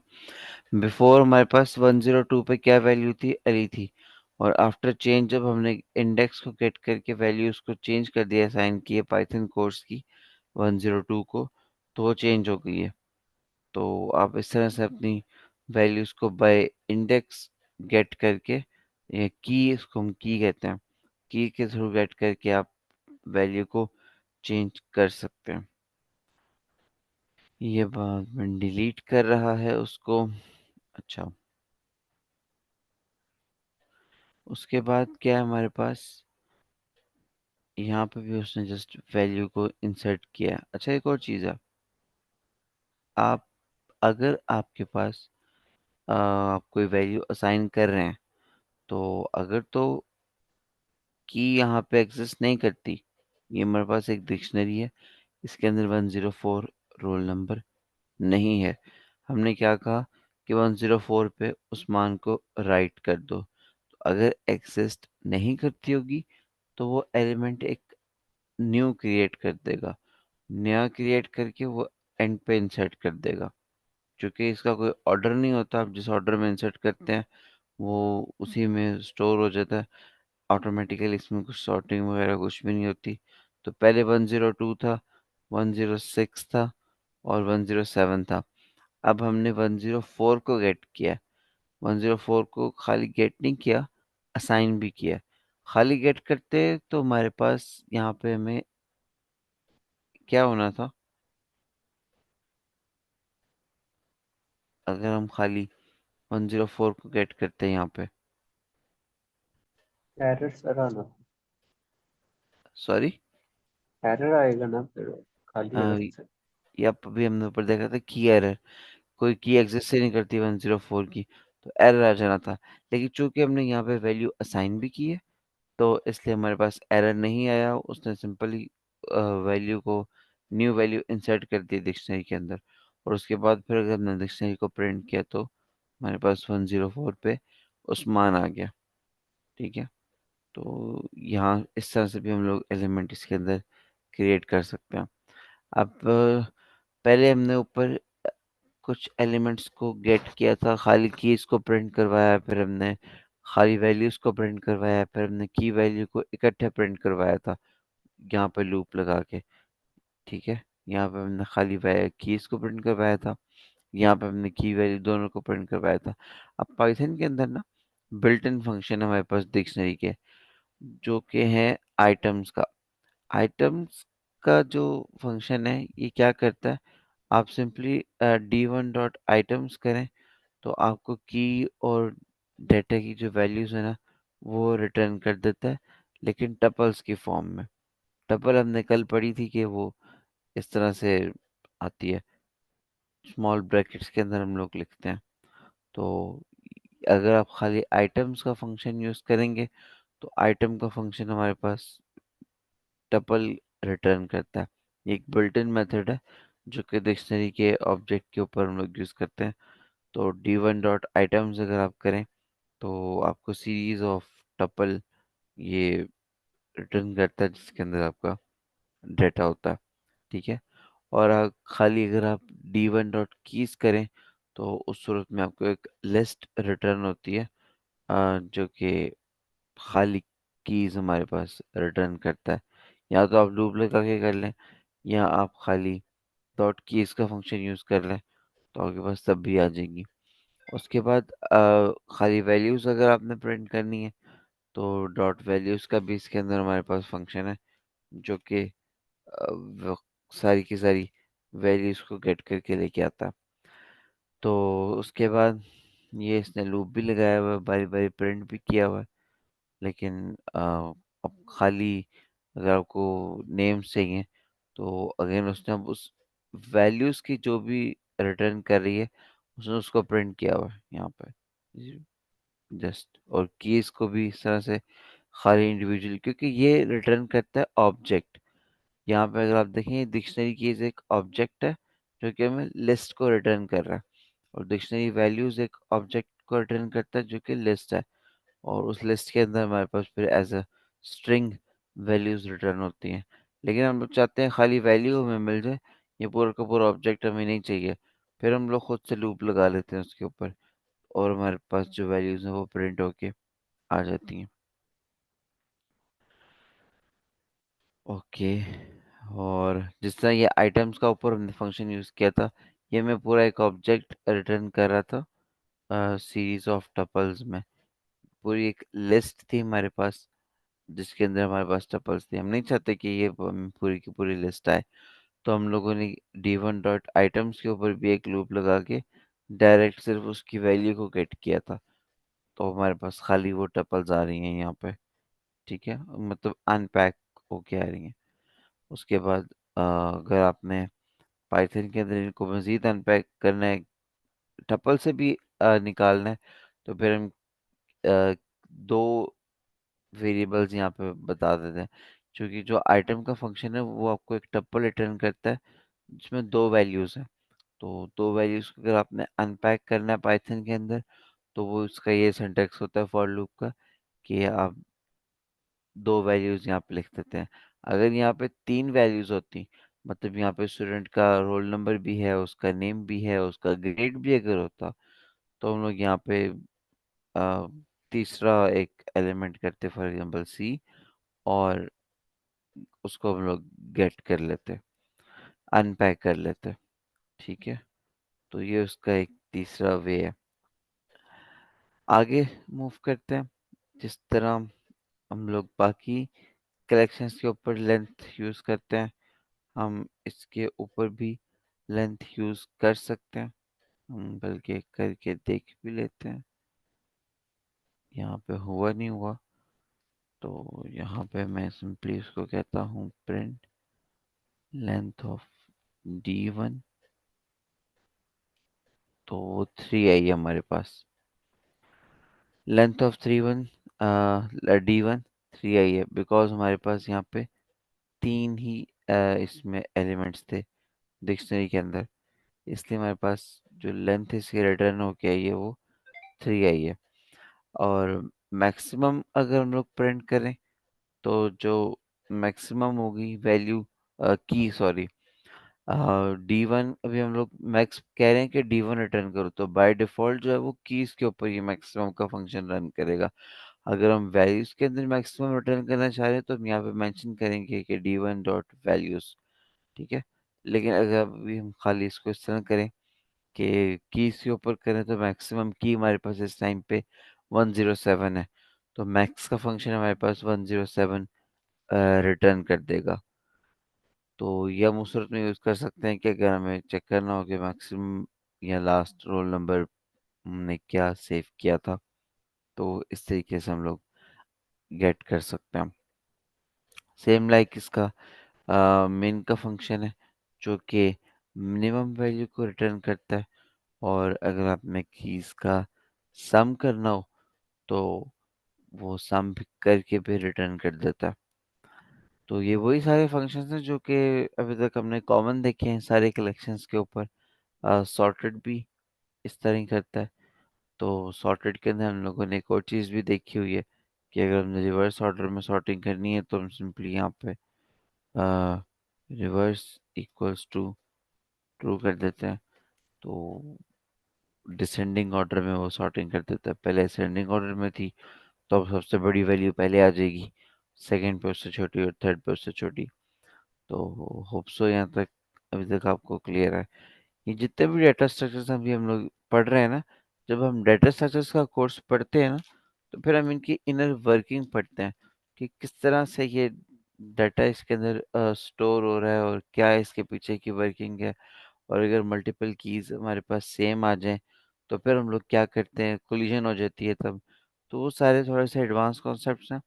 बिफोर हमारे पास 102 पे क्या वैल्यू थी, एली थी, और आफ्टर चेंज जब हमने इंडेक्स को गेट करके वैल्यू उसको चेंज कर दिया, असाइन किए पाइथन कोर्स की 102 को, तो वो चेंज हो गई है। तो आप इस तरह से अपनी वैल्यूज को बाय इंडेक्स गेट करके, या की, इसको हम की कहते हैं, की के थ्रू गेट करके आप वैल्यू को चेंज कर सकते हैं। ये बात मैं डिलीट कर रहा है उसको। अच्छा, उसके बाद क्या है हमारे पास, यहाँ पे भी उसने जस्ट वैल्यू को इंसर्ट किया। अच्छा, एक और चीज़ है, आप, अगर आपके पास आप कोई वैल्यू असाइन कर रहे हैं, तो अगर तो की यहाँ पे एग्जिस्ट नहीं करती, ये हमारे पास एक डिक्शनरी है, इसके अंदर 104 रोल नंबर नहीं है, हमने क्या कहा कि 104 पे उस मान को राइट कर दो। तो अगर एग्जिस्ट नहीं करती होगी तो वो एलिमेंट एक न्यू क्रिएट कर देगा, नया क्रिएट करके वो एंड पे इंसर्ट कर देगा। क्योंकि इसका कोई ऑर्डर नहीं होता, आप जिस ऑर्डर में इंसर्ट करते हैं वो उसी में स्टोर हो जाता है ऑटोमेटिकली, इसमें कुछ सॉर्टिंग वगैरह कुछ भी नहीं होती। तो पहले 102 था, 106 था, और 107 था। अब हमने 104 को गेट किया, 104 को खाली गेट नहीं किया, असाइन भी किया। खाली गेट करते तो हमारे पास यहाँ पे हमें क्या होना था, अगर हम खाली 104 को गेट करते हैं यहाँ पे, एरर सर आना, सॉरी, एरर आएगा ना फिर खाली अगर से। या अभी हमने ऊपर देखा था की एरर, कोई की एग्जिस्ट ही नहीं करती 104 की, तो एरर आ जाना था। लेकिन चूंकि हमने यहाँ पे वैल्यू असाइन भी की है, तो इसलिए हमारे पास एरर नहीं आया, उसने सिंपली वैल्यू को, न्यू वैल्यू इंसर्ट कर दी डिक्शनरी के अंदर, और उसके बाद फिर अगर हमने डिक्शनरी को प्रिंट किया तो हमारे पास 104 पे उस्मान आ गया। ठीक है, तो यहाँ इस तरह से भी हम लोग एलिमेंट इसके अंदर क्रिएट कर सकते हैं। अब पहले हमने ऊपर कुछ एलिमेंट्स को गेट किया था, खाली कीज को प्रिंट करवाया, फिर हमने खाली वैल्यूज को प्रिंट करवाया, फिर हमने की वैल्यू को इकट्ठे प्रिंट करवाया था यहाँ पे लूप लगा के। ठीक है, यहाँ पे हमने खाली कीज को प्रिंट करवाया था, यहाँ पे हमने की वैल्यू दोनों को प्रिंट करवाया था। अब पाइथन के अंदर ना बिल्ट इन फंक्शन हमारे पास डिक्शनरी के, जो कि है आइटम्स का। आइटम्स का जो फंक्शन है ये क्या करता है, आप सिंपली D1 डॉट आइटम्स करें तो आपको की और डेटा की जो वैल्यूज है ना वो रिटर्न कर देता है, लेकिन टपल्स की फॉर्म में। टपल हमने कल पढ़ी थी कि वो इस तरह से आती है, स्मॉल ब्रैकेट्स के अंदर हम लोग लिखते हैं। तो अगर आप खाली आइटम्स का फंक्शन यूज करेंगे तो आइटम का फंक्शन हमारे पास टपल रिटर्न करता है। ये एक बिल्ट इन मेथड है जो कि डिक्शनरी के ऑब्जेक्ट के ऊपर हम लोग यूज़ करते हैं। तो D1 डॉट आइटम्स अगर आप करें तो आपको सीरीज ऑफ टपल ये रिटर्न करता है जिसके अंदर आपका डेटा होता है। ठीक है। और खाली अगर आप D1 डॉट कीज करें तो उस सूरत में आपको एक लिस्ट रिटर्न होती है, जो कि खाली कीज हमारे पास रिटर्न करता है। या तो आप लूप लगा के कर लें, या आप खाली डॉट कीज का फंक्शन यूज़ कर लें, तो आपके पास तब भी आ जाएंगी। उसके बाद खाली वैल्यूज़ अगर आपने प्रिंट करनी है तो डॉट वैल्यूज़ का भी इसके अंदर हमारे पास फंक्शन है, जो कि वो सारी की सारी वैल्यूज़ को गेट करके लेके आता है। तो उसके बाद ये इसने लूप भी लगाया हुआ है, बारी बारी प्रिंट भी किया हुआ है। लेकिन अब खाली अगर आपको नेम्स चाहिए तो अगेन उसने अब उस वैल्यूज़ की जो भी रिटर्न कर रही है उसने उसको प्रिंट किया हुआ है यहाँ पे जस्ट। और कीज को भी इस तरह से खाली इंडिविजुअल, क्योंकि ये रिटर्न करता है ऑब्जेक्ट। यहाँ पे अगर आप देखें डिक्शनरी कीज एक ऑब्जेक्ट है जो कि हमें लिस्ट को रिटर्न कर रहा है, और डिक्शनरी वैल्यूज एक ऑब्जेक्ट को रिटर्न करता है जो कि लिस्ट है। और उस लिस्ट के अंदर हमारे पास फिर as a string values return होती हैं। लेकिन हम लोग चाहते हैं खाली वैल्यू हमें मिल जाए, ये पूरा का पूरा ऑब्जेक्ट हमें नहीं चाहिए। फिर हम लोग खुद से लूप लगा लेते हैं उसके ऊपर, और हमारे पास जो वैल्यूज हैं वो प्रिंट होके आ जाती हैं। ओके। और जिस तरह ये आइटम्स का ऊपर हमने फंक्शन यूज किया था, ये मैं पूरा एक ऑब्जेक्ट रिटर्न कर रहा था सीरीज ऑफ टपल्स में। पूरी एक लिस्ट थी हमारे पास जिसके अंदर हमारे पास टपल्स थी। हम नहीं चाहते कि ये पूरी की पूरी लिस्ट आए, तो हम लोगों ने D1 डॉट आइटम्स के ऊपर भी एक लूप लगा के डायरेक्ट सिर्फ उसकी वैल्यू को गेट किया था। तो हमारे पास खाली वो टपल्स आ रही हैं यहाँ पे। ठीक है, मतलब अनपैक होके आ रही हैं। उसके बाद अगर आपने पाइथन के अंदर इनको मजीद अनपैक करना है, टपल से भी निकालना है, तो फिर हम दो वेरिएबल्स यहाँ पे बता देते हैं। क्योंकि जो आइटम का फंक्शन है वो आपको एक टप्पल रिटर्न करता है जिसमें दो वैल्यूज हैं। तो दो वैल्यूज को अगर आपने अनपैक करना है पाइथन के अंदर, तो वो उसका ये सिंटेक्स होता है फॉर लूप का, कि आप दो वैल्यूज यहाँ पे लिख देते हैं। अगर यहाँ पे तीन वैल्यूज होती, मतलब यहाँ पे स्टूडेंट का रोल नंबर भी है, उसका नेम भी है, उसका ग्रेड भी अगर होता, तो हम लोग यहाँ पे अ, तीसरा एक एलिमेंट करते, फॉर एग्जांपल सी, और उसको हम लोग गेट कर लेते, अनपैक कर लेते। ठीक है, तो ये उसका एक तीसरा वे है। आगे मूव करते हैं। जिस तरह हम लोग बाकी कलेक्शंस के ऊपर लेंथ यूज करते हैं, हम इसके ऊपर भी लेंथ यूज कर सकते हैं। हम बल्कि करके देख भी लेते हैं। यहाँ पे हुआ नहीं हुआ, तो यहाँ पे मैं सिंपली उसको कहता हूँ प्रिंट लेंथ ऑफ D1, तो वो 3 आई है हमारे पास। लेंथ ऑफ D1 3 आई है बिकॉज हमारे पास यहाँ पे तीन ही इसमें एलिमेंट्स थे डिक्शनरी के अंदर, इसलिए हमारे पास जो लेंथ इसकी रिटर्न होके आई है वो 3 आई है। और मैक्सिमम अगर हम लोग प्रिंट करें तो जो मैक्सिमम होगी वैल्यू की सॉरी D1, अभी हम लोग मैक्स कह रहे हैं कि D1 रिटर्न करो, तो बाय डिफॉल्ट जो है वो कीज के ऊपर ये मैक्सिमम का फंक्शन रन करेगा। अगर हम वैल्यूज के अंदर मैक्सिमम रिटर्न करना चाह रहे हैं तो हम यहाँ पे मेंशन करेंगे कि D1 डॉट वैल्यूज। ठीक है। लेकिन अगर अभी हम खाली इसको इस तरह करें कि कीज के ऊपर करें, तो मैक्सिमम की हमारे पास इस टाइम पे 107 है, तो मैक्स का फंक्शन हमारे पास 107 रिटर्न कर देगा। तो ये हम उस सूरत में यूज़ कर सकते हैं कि अगर हमें चेक करना हो कि मैक्सिमम या लास्ट रोल नंबर हमने क्या सेव किया था, तो इस तरीके से हम लोग गेट कर सकते हैं। सेम लाइक इसका मेन का फंक्शन है जो कि मिनिमम वैल्यू को रिटर्न करता है, और अगर आपने कीज का सम करना हो तो वो सम भी करके भी रिटर्न कर देता है। तो ये वही सारे फंक्शंस हैं जो कि अभी तक हमने कॉमन देखे हैं सारे कलेक्शंस के ऊपर। सॉर्टेड भी इस तरह ही करता है। तो सॉर्टेड के अंदर हम लोगों ने एक और चीज़ भी देखी हुई है कि अगर हमने रिवर्स ऑर्डर में सॉर्टिंग करनी है तो हम सिंपली यहाँ पे रिवर्स इक्वल्स टू ट्रू कर देते हैं। तो डिसेंडिंग ऑर्डर में वो सॉर्टिंग कर देता है। पहले असेंडिंग ऑर्डर में थी तो अब सबसे बड़ी वैल्यू पहले आ जाएगी, सेकंड पे उससे छोटी और थर्ड पे उससे छोटी। तो होप सो यहाँ तक अभी तक आपको क्लियर है। ये जितने भी डेटा स्ट्रक्चर्स अभी हम लोग पढ़ रहे हैं ना, जब हम डेटा स्ट्रक्चर्स का कोर्स पढ़ते हैं ना, तो फिर हम इनकी इनर वर्किंग पढ़ते हैं कि किस तरह से ये डाटा इसके अंदर स्टोर हो रहा है और क्या इसके पीछे की वर्किंग है। और अगर मल्टीपल कीज हमारे पास सेम आ जाएं तो फिर हम लोग क्या करते हैं, कोलिजन हो जाती है तब। तो वो सारे थोड़े से एडवांस कॉन्सेप्ट्स हैं।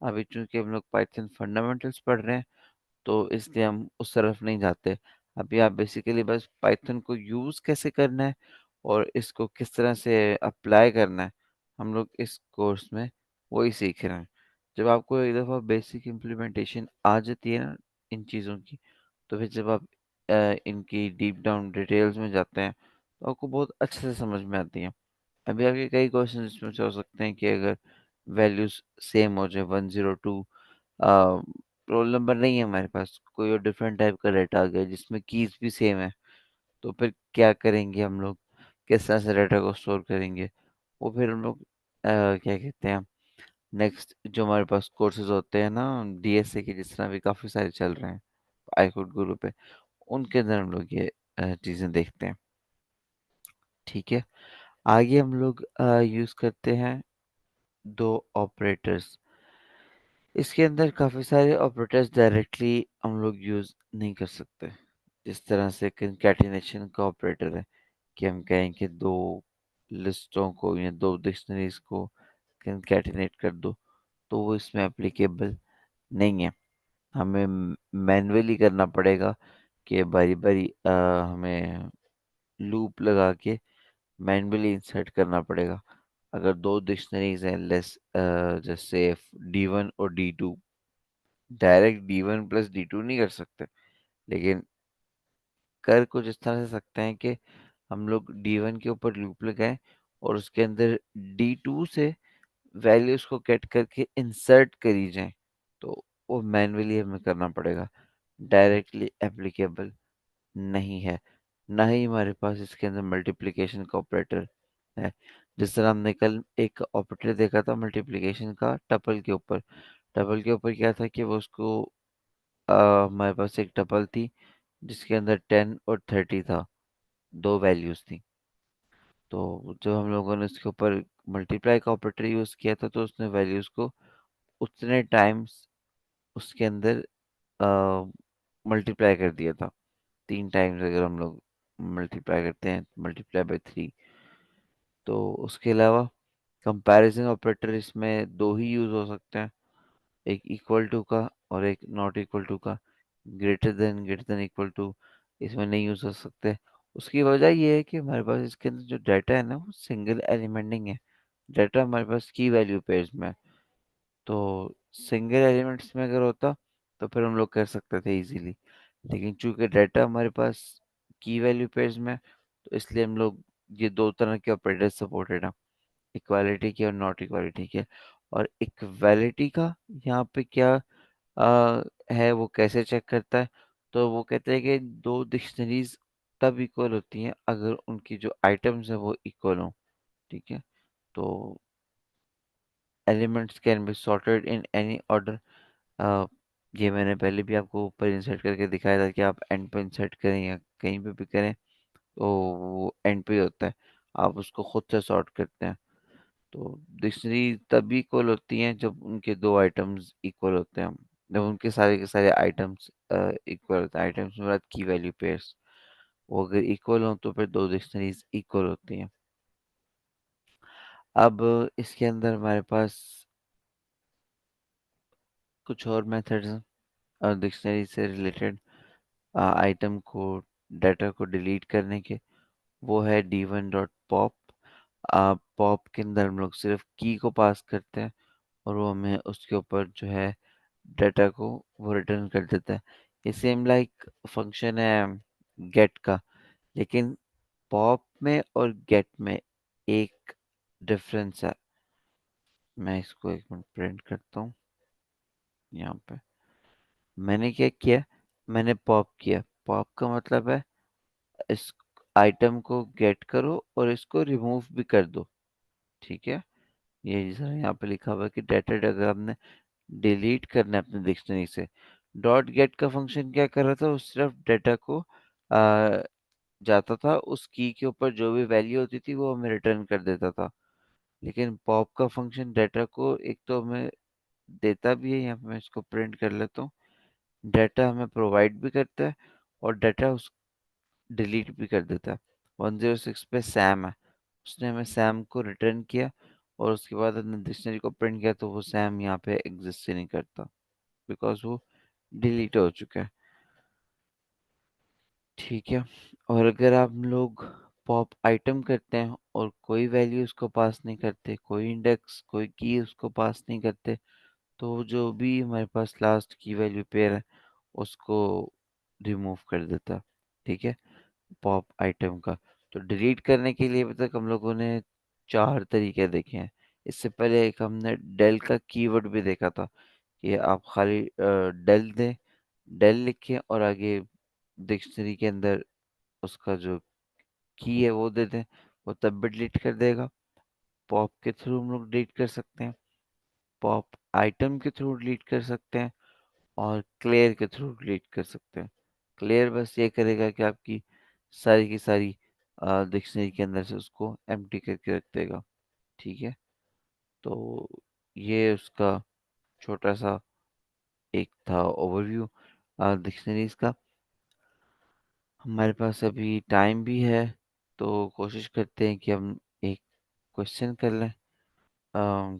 अभी चूंकि हम लोग पाइथन फंडामेंटल्स पढ़ रहे हैं तो इसलिए हम उस तरफ नहीं जाते। अभी आप बेसिकली बस पाइथन को यूज़ कैसे करना है और इसको किस तरह से अप्लाई करना है, हम लोग इस कोर्स में वही सीख रहे हैं। जब आपको एक दफ़ा बेसिक इम्प्लीमेंटेशन आ जाती है ना इन चीज़ों की, तो फिर जब आप इनकी डीप डाउन डिटेल्स में जाते हैं तो आपको बहुत अच्छे से समझ में आती हैं। अभी आपके कई क्वेश्चन इसमें से हो सकते हैं कि अगर वैल्यूज सेम हो जाए 102, रोल नंबर नहीं है हमारे पास, कोई और डिफरेंट टाइप का डाटा आ गया जिसमें कीज भी सेम है, तो फिर क्या करेंगे हम लोग, किस तरह से डाटा को स्टोर करेंगे। वो फिर हम लोग क्या कहते हैं, नेक्स्ट जो हमारे पास कोर्सेज होते हैं ना डीएसए के, जिस तरह भी काफ़ी सारे चल रहे हैं आईकुट गुरु पे, उनके अंदर हम लोग ये चीज़ें देखते हैं। ठीक है, आगे हम लोग यूज़ करते हैं दो ऑपरेटर्स। इसके अंदर काफ़ी सारे ऑपरेटर्स डायरेक्टली हम लोग यूज़ नहीं कर सकते। जिस तरह से कंकैटिनेशन का ऑपरेटर है कि हम कहें कि दो लिस्टों को या दो डिक्शनरीज को कंकैटिनेट कर दो, तो वो इसमें एप्लीकेबल नहीं है। हमें मैन्युअली करना पड़ेगा कि बारी बारी हमें लूप लगा के मैन्युअली इंसर्ट करना पड़ेगा। अगर दो डिक्शनरीज हैं लेस जैसे D1 और D2, direct D1 plus D2 नहीं कर सकते, लेकिन कर कुछ इस तरह से सकते हैं कि हम लोग D1 के ऊपर लूप लगाएं और उसके अंदर D2 से वैल्यूज को गेट करके इंसर्ट करी जाए। तो वो मैन्युअली हमें करना पड़ेगा, डायरेक्टली एप्लीकेबल नहीं है। ना ही हमारे पास इसके अंदर मल्टीप्लिकेशन का ऑपरेटर है। जिस तरह हमने कल एक ऑपरेटर देखा था मल्टीप्लिकेशन का टपल के ऊपर। टपल के ऊपर क्या था कि वो उसको हमारे पास एक टपल थी जिसके अंदर 10 और 30 था, दो वैल्यूज थी। तो जब हम लोगों ने उसके ऊपर मल्टीप्लाई का ऑपरेटर यूज किया था तो उसने वैल्यूज को उतने टाइम्स उसके अंदर मल्टीप्लाई कर दिया था। 3 टाइम्स अगर हम लोग मल्टीप्लाई करते हैं, मल्टीप्लाई बाय 3। तो उसके अलावा कंपैरिजन ऑपरेटर इसमें दो ही यूज हो सकते हैं, एक इक्वल टू का और एक नॉट इक्वल टू का। ग्रेटर देन इक्वल टू इसमें नहीं यूज हो सकते। उसकी वजह ये है कि हमारे पास इसके अंदर जो डाटा है ना वो सिंगल एलिमेंट नहीं है। डाटा हमारे पास की वैल्यू पेयर्स में है। तो सिंगल एलिमेंट्स में अगर होता तो फिर हम लोग कर सकते थे इजीली, लेकिन चूंकि डाटा हमारे पास की वैल्यू पेयर्स में है, तो इसलिए हम लोग ये दो तरह के ऑपरेटर सपोर्टेड हैं, इक्वालिटी के और नॉट इक्वालिटी के। और इक्वालिटी का यहाँ पे क्या है, वो कैसे चेक करता है, तो वो कहते हैं कि दो डिक्शनरीज तब इक्वल होती हैं अगर उनकी जो आइटम्स है वो इक्वल हो। ठीक है, तो elements can be sorted in any order. ये मैंने पहले भी आपको ऊपर इंसर्ट करके दिखाया था कि आप एंड पे इंसर्ट करें या कहीं पे भी करें तो वो एंड पे ही होता है, आप उसको खुद से सॉर्ट करते हैं। तो डिक्शनरी तभी इक्वल होती हैं जब उनके दो आइटम्स इक्वल होते हैं, जब उनके सारे के सारे आइटम्स इक्वल होते हैं। आइटम्स में की वैल्यू पेयर्स वो अगर इक्वल हो तो फिर दो डिक्शनरीज इक्वल होती हैं। अब इसके अंदर हमारे पास कुछ और मेथड्स हैं डिक्शनरी से रिलेटेड, आइटम को, डाटा को डिलीट करने के। वो है d1.pop। पॉप के अंदर हम लोग सिर्फ की को पास करते हैं और वो हमें उसके ऊपर जो है डाटा को वो रिटर्न कर देता है। ये सेम लाइक फंक्शन है गेट का, लेकिन पॉप में और गेट में एक डिफरेंस है। मैं इसको एक मिनट प्रिंट करता हूँ यहाँ पे। मैंने क्या किया, मैंने पॉप किया। पॉप का मतलब है इस आइटम को गेट करो और इसको रिमूव भी कर दो। ठीक है, ये जैसा यहाँ पे लिखा हुआ है कि डाटा अगर आपने डिलीट करना है अपने डिक्शनरी से, डॉट गेट का फंक्शन क्या कर रहा था, वो सिर्फ डाटा को जाता था, उस की के ऊपर जो भी वैल्यू होती थी वो हमें रिटर्न कर देता था। लेकिन पॉप का फंक्शन डाटा को एक तो हमें देता भी है, यहाँ पे मैं इसको प्रिंट कर लेता हूँ, डाटा हमें प्रोवाइड भी करता है और डाटा उस डिलीट भी कर देता है। 106 पे सैम है, उसने हमें सैम को रिटर्न किया और उसके बाद हमने डिक्शनरी को प्रिंट किया तो वो सैम यहाँ पे एग्जिस्ट ही नहीं करता, बिकॉज वो डिलीट हो चुका है। ठीक है, और अगर आप लोग पॉप आइटम करते हैं और कोई वैल्यू उसको पास नहीं करते, कोई इंडेक्स कोई की उसको पास नहीं करते, तो जो भी हमारे पास लास्ट की वैल्यू पेयर है उसको रिमूव कर देता। ठीक है, पॉप आइटम का। तो डिलीट करने के लिए अभी तक हम लोगों ने चार तरीके देखे हैं। इससे पहले एक हमने डेल का कीवर्ड भी देखा था कि आप खाली डेल दें, डेल लिखें और आगे डिक्शनरी के अंदर उसका जो की है वो दे दें, वो तब भी डिलीट कर देगा। पॉप के थ्रू हम लोग डिलीट कर सकते हैं, पॉप आइटम के थ्रू डिलीट कर सकते हैं और क्लियर के थ्रू डिलीट कर सकते हैं। क्लियर बस ये करेगा कि आपकी सारी की सारी डिक्शनरी के अंदर से उसको एम्प्टी करके रख देगा। ठीक है, तो ये उसका छोटा सा एक था ओवरव्यू डिक्शनरीज का। हमारे पास अभी टाइम भी है, तो कोशिश करते हैं कि हम एक क्वेश्चन कर लें अ,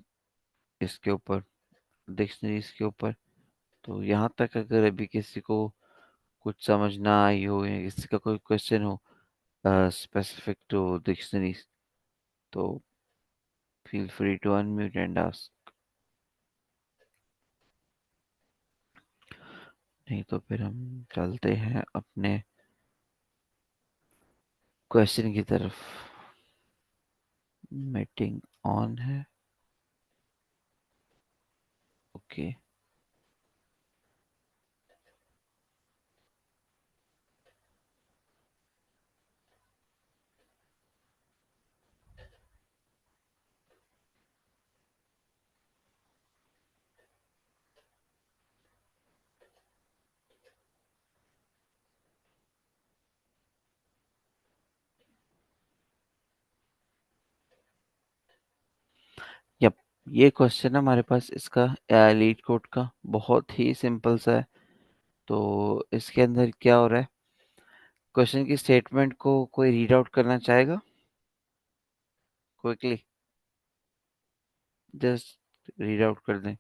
इसके ऊपर, डिक्शनरीज के ऊपर। तो यहाँ तक अगर अभी किसी को कुछ समझ ना आई हो या किसी का कोई क्वेश्चन हो specific to dictionaries, तो feel free to unmute and ask। नहीं तो फिर हम चलते हैं अपने क्वेश्चन की तरफ। मीटिंग ऑन है, ओके। यप, ये क्वेश्चन है हमारे पास इसका लीड कोड का, बहुत ही सिंपल सा है। तो इसके अंदर क्या हो रहा है, क्वेश्चन की स्टेटमेंट को कोई रीड आउट करना चाहेगा क्विकली, जस्ट रीड आउट कर दें।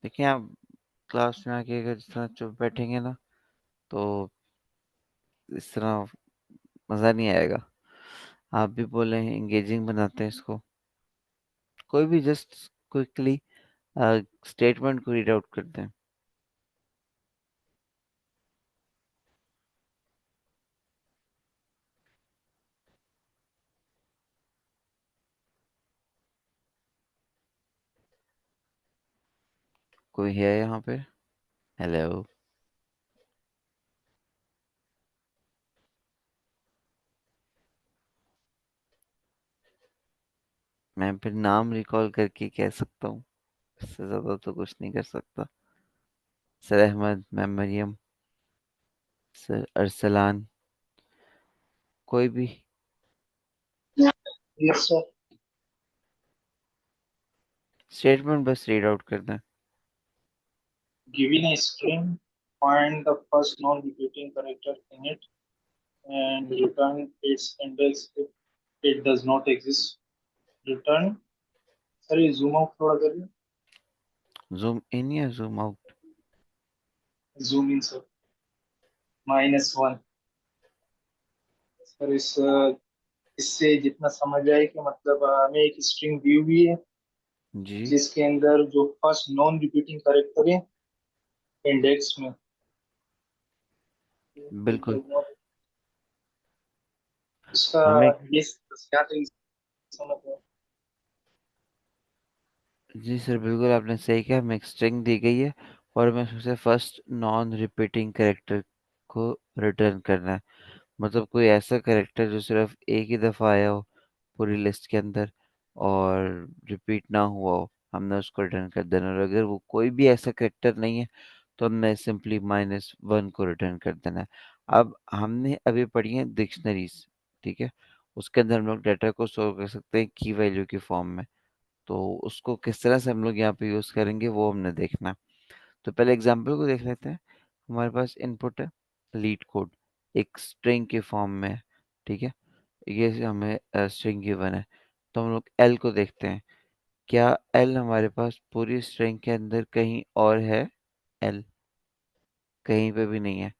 देखिए आप क्लास में आके अगर इस तरह चुप बैठेंगे ना, तो इस तरह मज़ा नहीं आएगा। आप भी बोले एंगेजिंग बनाते हैं इसको, कोई भी जस्ट क्विकली स्टेटमेंट को रीड आउट करते हैं। कोई है यहाँ पे? हेलो। मैं फिर नाम रिकॉल करके कह सकता हूँ, इससे ज़्यादा तो कुछ नहीं कर सकता। Sir Ahmad, ma'am Maryam, sir Arsalan, कोई भी। Yes, sir. स्टेटमेंट बस रीड आउट कर दें। Given a string, find the first non-repeating character in it and return its index if it does not exist. Return. Sir ये zoom out थोड़ा करिए. Zoom in या zoom out? Zoom in, sir. -1। Sir इससे जितना समझ आए कि मतलब हमें एक स्ट्रिंग दी हुई है जी, जिसके अंदर जो फर्स्ट नॉन रिपीटिंग करेक्टर है इंडेक्स में it बिल्कुल। does not- इसका हमें ये क्या तरीके से समझ है। जी सर, बिल्कुल आपने सही कहा, हमें एक स्ट्रिंग दी गई है और हमें उसमें से फर्स्ट नॉन रिपीटिंग कैरेक्टर को रिटर्न करना है। मतलब कोई ऐसा कैरेक्टर जो सिर्फ एक ही दफ़ा आया हो पूरी लिस्ट के अंदर और रिपीट ना हुआ हो, हमने उसको रिटर्न कर देना। और अगर वो कोई भी ऐसा कैरेक्टर नहीं है तो हमने सिंपली -1 को रिटर्न कर देना है। अब हमने अभी पढ़ी है डिक्शनरीज, ठीक है। उसके अंदर हम लोग डाटा को स्टोर कर सकते हैं की वैल्यू की फॉर्म में। तो उसको किस तरह से हम लोग यहाँ पे यूज़ करेंगे वो हमने देखना है। तो पहले एग्जाम्पल को देख लेते हैं। हमारे पास इनपुट है लीड कोड, एक स्ट्रिंग के फॉर्म में है, ठीक है। ये हमें स्ट्रिंग गिवन है। तो हम लोग एल को देखते हैं। क्या एल हमारे पास पूरी स्ट्रिंग के अंदर कहीं और है? एल कहीं पे भी नहीं है।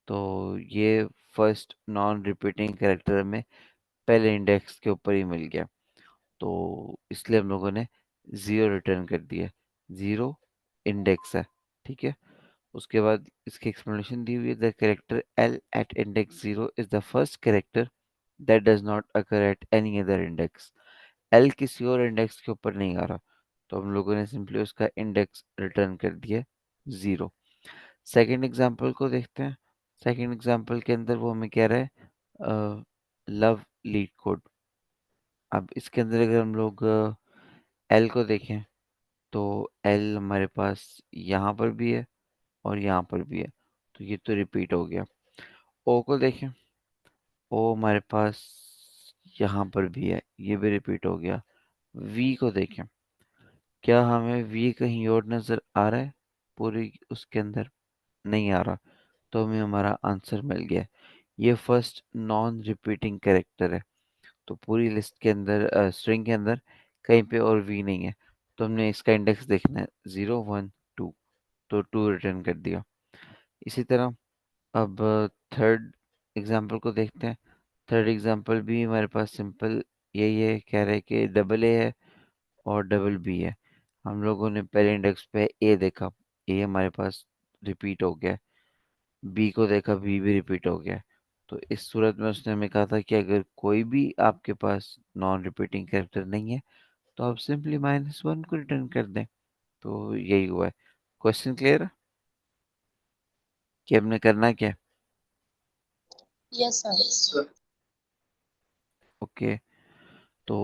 तो ये फर्स्ट नॉन रिपीटिंग कैरेक्टर में पहले इंडेक्स के ऊपर ही मिल गया। तो इसलिए हम लोगों ने ज़ीरो रिटर्न कर दिया। ज़ीरो इंडेक्स है, ठीक है। उसके बाद इसकी एक्सप्लेनेशन दी हुई है, the character L at index zero is the first character that does not occur at any other index. L किसी और इंडेक्स के ऊपर नहीं आ रहा, तो हम लोगों ने सिंपली उसका इंडेक्स रिटर्न कर दिया ज़ीरो। सेकेंड एग्जाम्पल को देखते हैं। सेकेंड एग्जाम्पल के अंदर वो हमें कह रहा है लव लीड कोड। अब इसके अंदर अगर हम लोग एल को देखें तो एल हमारे पास यहाँ पर भी है और यहाँ पर भी है, तो ये तो रिपीट हो गया। ओ को देखें, ओ हमारे पास यहाँ पर भी है, ये भी रिपीट हो गया। वी को देखें, क्या हमें वी कहीं और नज़र आ रहा है पूरी उसके अंदर? नहीं आ रहा, तो हमें हमारा आंसर मिल गया। ये फर्स्ट नॉन रिपीटिंग कैरेक्टर है। तो पूरी लिस्ट के अंदर स्ट्रिंग के अंदर कहीं पे और वी नहीं है, तो हमने इसका इंडेक्स देखना है 0 1 2, तो 2 रिटर्न कर दिया। इसी तरह अब थर्ड एग्जांपल को देखते हैं। थर्ड एग्जांपल भी हमारे पास सिंपल यही है, कह रहे हैं कि डबल ए है और डबल बी है। हम लोगों ने पहले इंडेक्स पे ए देखा, ए हमारे पास रिपीट हो गया। बी को देखा, बी भी रिपीट हो गया। तो इस सूरत में उसने हमें कहा था कि अगर कोई भी आपके पास नॉन रिपीटिंग कैरेक्टर नहीं है तो आप सिंपली -1 को रिटर्न कर दें। तो यही हुआ है। क्वेश्चन क्लियर है कि हमने करना क्या है? Yes sir. ओके। तो